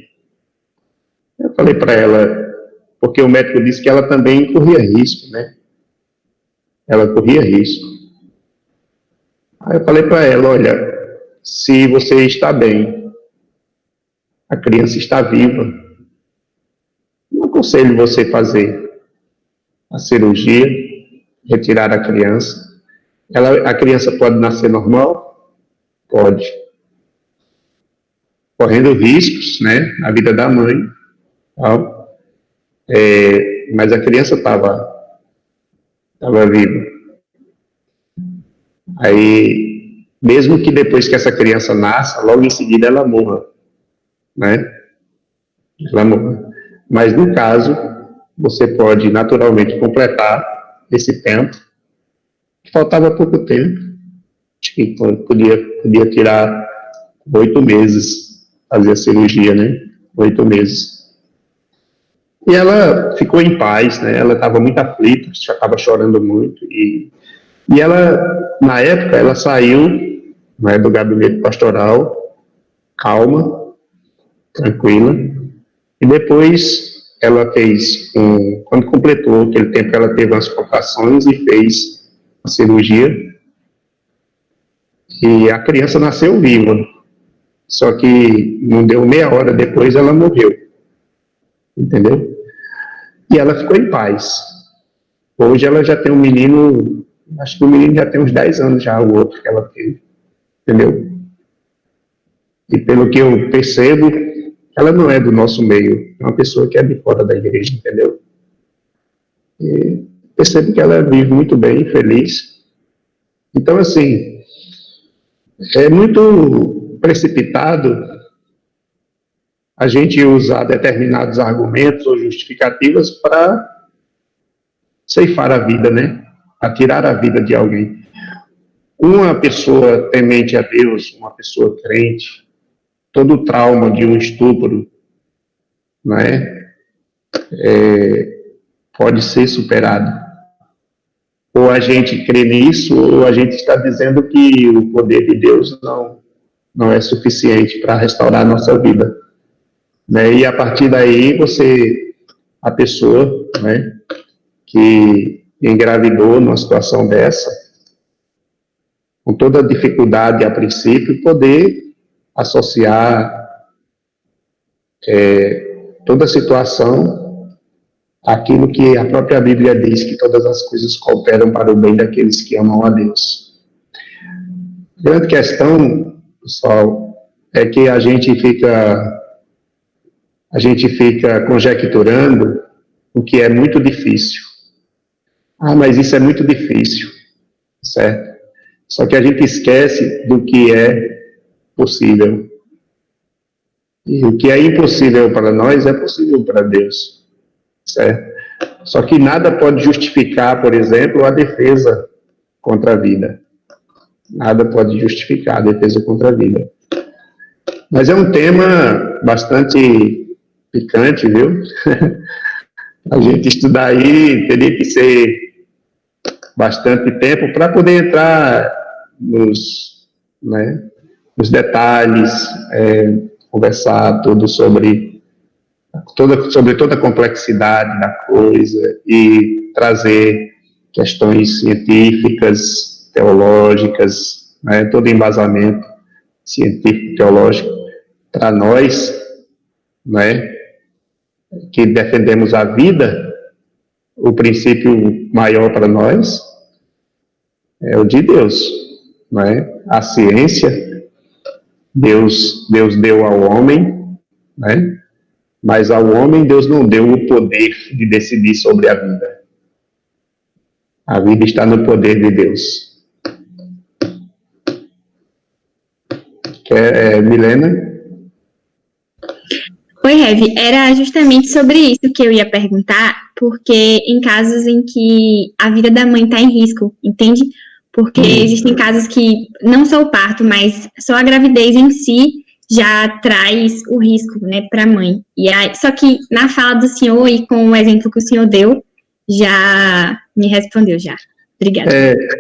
Eu falei para ela, porque o médico disse que ela também corria risco, né? Ela corria risco. Aí eu falei para ela, olha, se você está bem, a criança está viva, não aconselho você fazer a cirurgia, retirar a criança. A criança pode nascer normal? Pode. Correndo riscos, né, na vida da mãe, tal. Mas a criança estava viva. Aí, mesmo que depois que essa criança nasça, logo em seguida ela morra, né? Ela morra. Mas no caso, você pode naturalmente completar esse tempo. Faltava pouco tempo. Acho que podia tirar 8 meses, fazer a cirurgia, né? 8 meses. E ela ficou em paz, né? Ela estava muito aflita, já estava chorando muito. E ela, na época, ela saiu, né, do gabinete pastoral, calma, tranquila. E depois ela fez, quando completou aquele tempo, ela teve umas complicações e fez a cirurgia. E a criança nasceu viva. Só que não deu meia hora depois, ela morreu. Entendeu? E ela ficou em paz. Hoje ela já tem um menino, acho que o menino já tem uns 10 anos já, o outro que ela teve. Entendeu? E pelo que eu percebo, ela não é do nosso meio, é uma pessoa que é de fora da igreja, entendeu? E percebo que ela vive muito bem, feliz. Então, assim, é muito precipitado a gente usar determinados argumentos ou justificativas para ceifar a vida, né? Para tirar a vida de alguém. Uma pessoa temente a Deus, uma pessoa crente, todo o trauma de um estupro, né, pode ser superado. Ou a gente crê nisso, ou a gente está dizendo que o poder de Deus não é suficiente para restaurar a nossa vida. Né? E a partir daí, a pessoa, né, que engravidou numa situação dessa, com toda a dificuldade a princípio, poder associar toda a situação àquilo que a própria Bíblia diz, que todas as coisas cooperam para o bem daqueles que amam a Deus. A grande questão, pessoal, é que a gente fica conjecturando o que é muito difícil. Ah, mas isso é muito difícil, certo? Só que a gente esquece do que é possível. E o que é impossível para nós é possível para Deus, certo? Só que nada pode justificar, por exemplo, a defesa contra a vida. Nada pode justificar a defesa contra a vida. Mas é um tema bastante picante, viu? A gente estudar aí teria que ser bastante tempo para poder entrar nos detalhes, conversar tudo sobre toda a complexidade da coisa e trazer questões científicas, teológicas, todo embasamento científico, teológico para nós, que defendemos a vida. O princípio maior para nós é o de Deus, A ciência, Deus deu ao homem, mas ao homem Deus não deu o poder de decidir sobre a vida. A vida está no poder de Deus. Milena? Oi, Rev, era justamente sobre isso que eu ia perguntar, porque em casos em que a vida da mãe está em risco, entende? Porque existem casos que não só o parto, mas só a gravidez em si já traz o risco, para a mãe. E aí, só que na fala do senhor e com o exemplo que o senhor deu, já me respondeu já. Obrigada.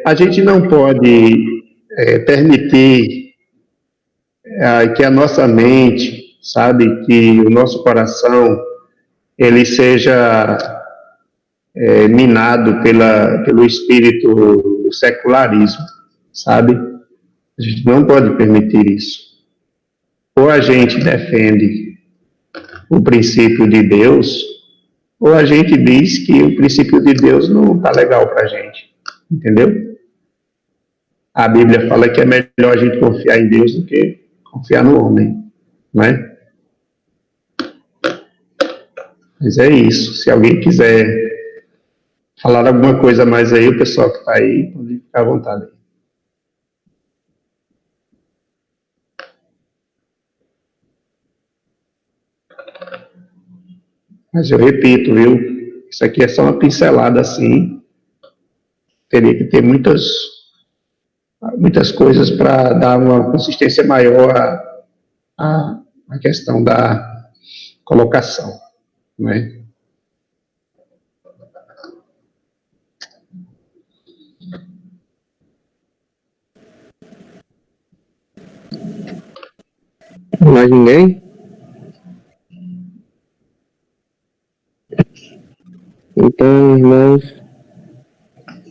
A gente não pode permitir que a nossa mente, que o nosso coração, ele seja minado pelo espírito do secularismo, A gente não pode permitir isso. Ou a gente defende o princípio de Deus, ou a gente diz que o princípio de Deus não está legal para a gente, entendeu? A Bíblia fala que é melhor a gente confiar em Deus do que confiar no homem, Mas é isso. Se alguém quiser falar alguma coisa mais aí, o pessoal que está aí, pode ficar à vontade. Mas eu repito, viu? Isso aqui é só uma pincelada assim. Teria que ter muitas coisas para dar uma consistência maior à questão da colocação, Mais ninguém? Então, irmãos,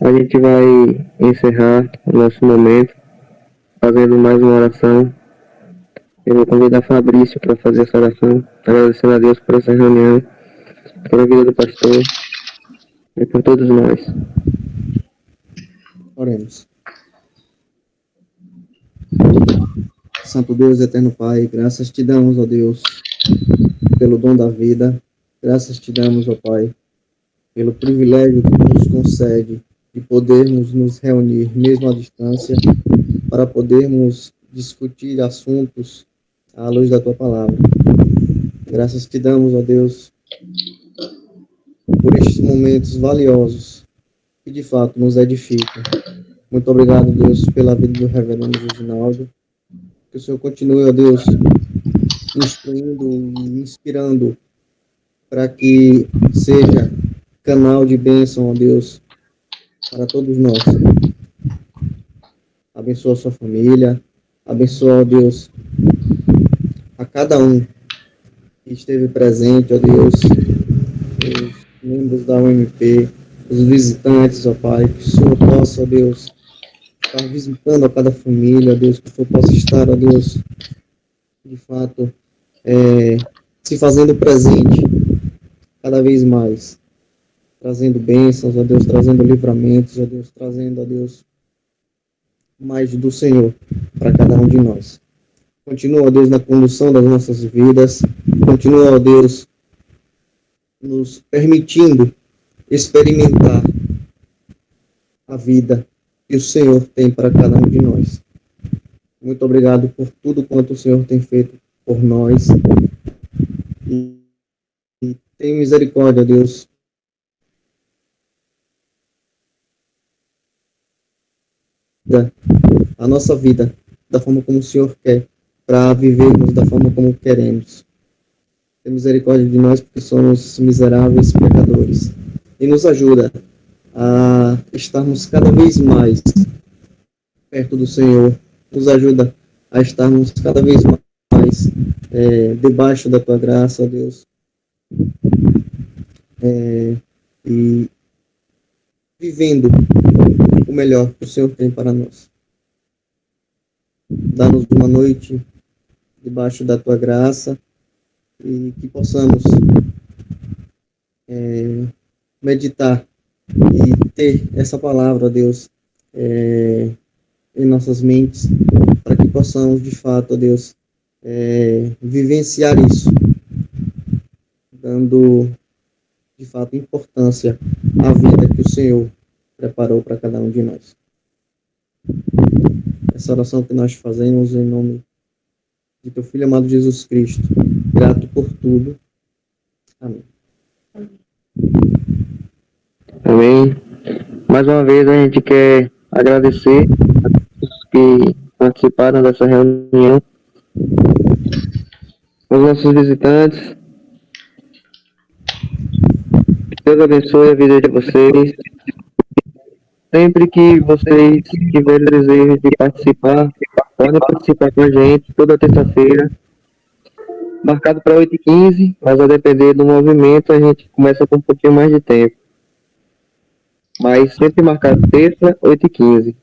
a gente vai encerrar o nosso momento fazendo mais uma oração. Eu vou convidar Fabrício para fazer essa oração, agradecendo a Deus por essa reunião, pela vida do pastor e por todos nós. Oremos. Santo Deus, eterno Pai, graças te damos, ó Deus, pelo dom da vida. Graças te damos, ó Pai, pelo privilégio que nos concede de podermos nos reunir, mesmo à distância, para podermos discutir assuntos à luz da Tua Palavra. Graças te damos, ó Deus, por estes momentos valiosos que, de fato, nos edificam. Muito obrigado, Deus, pela vida do reverendo Reginaldo. Que o Senhor continue, ó Deus, instruindo e inspirando para que seja canal de bênção, ó Deus, para todos nós. Abençoa a sua família, abençoa, ó Deus, a cada um que esteve presente, ó Deus, os membros da UMP, os visitantes, ó Pai, que o Senhor possa, ó Deus, estar visitando a cada família, ó Deus, que o Senhor possa estar, ó Deus, de fato, se fazendo presente cada vez mais, trazendo bênçãos, ó Deus, trazendo livramentos, ó Deus, trazendo, ó Deus, mais do Senhor para cada um de nós. Continua, ó Deus, na condução das nossas vidas, continua, ó Deus, nos permitindo experimentar a vida que o Senhor tem para cada um de nós. Muito obrigado por tudo quanto o Senhor tem feito por nós. E tem misericórdia, Deus, a nossa vida da forma como o Senhor quer, para vivermos da forma como queremos. Tem misericórdia de nós, porque somos miseráveis pecadores. E nos ajuda a estarmos cada vez mais perto do Senhor. Nos ajuda a estarmos cada vez mais debaixo da tua graça, ó Deus. E vivendo o melhor que o Senhor tem para nós. Dá-nos uma noite debaixo da tua graça e que possamos meditar e ter essa palavra, Deus, em nossas mentes, para que possamos, de fato, Deus, vivenciar isso, dando, de fato, importância à vida que o Senhor preparou para cada um de nós. Essa oração que nós fazemos em nome de teu Filho amado Jesus Cristo, grato por tudo. Amém. Amém. Mais uma vez a gente quer agradecer a todos que participaram dessa reunião, aos nossos visitantes. Deus abençoe a vida de vocês. Sempre que vocês tiverem desejo de participar, podem participar com a gente toda terça-feira, marcado para 8h15, mas a depender do movimento a gente começa com um pouquinho mais de tempo. Mas sempre marcado terça, 8h15.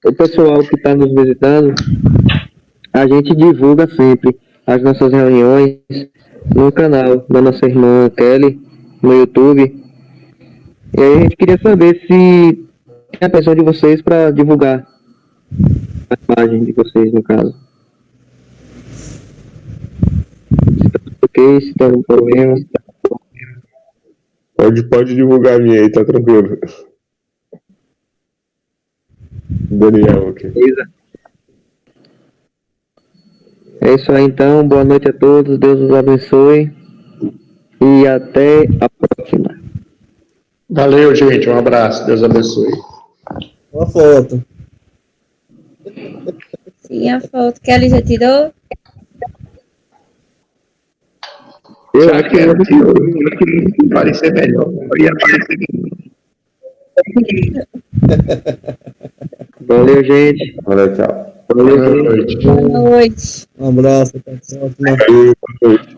O pessoal que está nos visitando, a gente divulga sempre as nossas reuniões no canal da nossa irmã Kelly, no YouTube. E aí a gente queria saber se tem a pessoa de vocês para divulgar a imagem de vocês, no caso. Se tá tudo ok, se tem algum problema. Pode divulgar a minha aí, tá tranquilo. Daniel, ok. Beleza. É isso aí então, boa noite a todos, Deus os abençoe e até a próxima. Valeu, gente. Um abraço. Deus abençoe. Uma foto. Sim, a foto que ela já tirou. Já que eu queria parecer melhor. Eu ia parecer melhor. Valeu, gente. Valeu, tchau. Valeu, Boa gente. noite. Boa noite. Um abraço, até a próxima. Boa noite.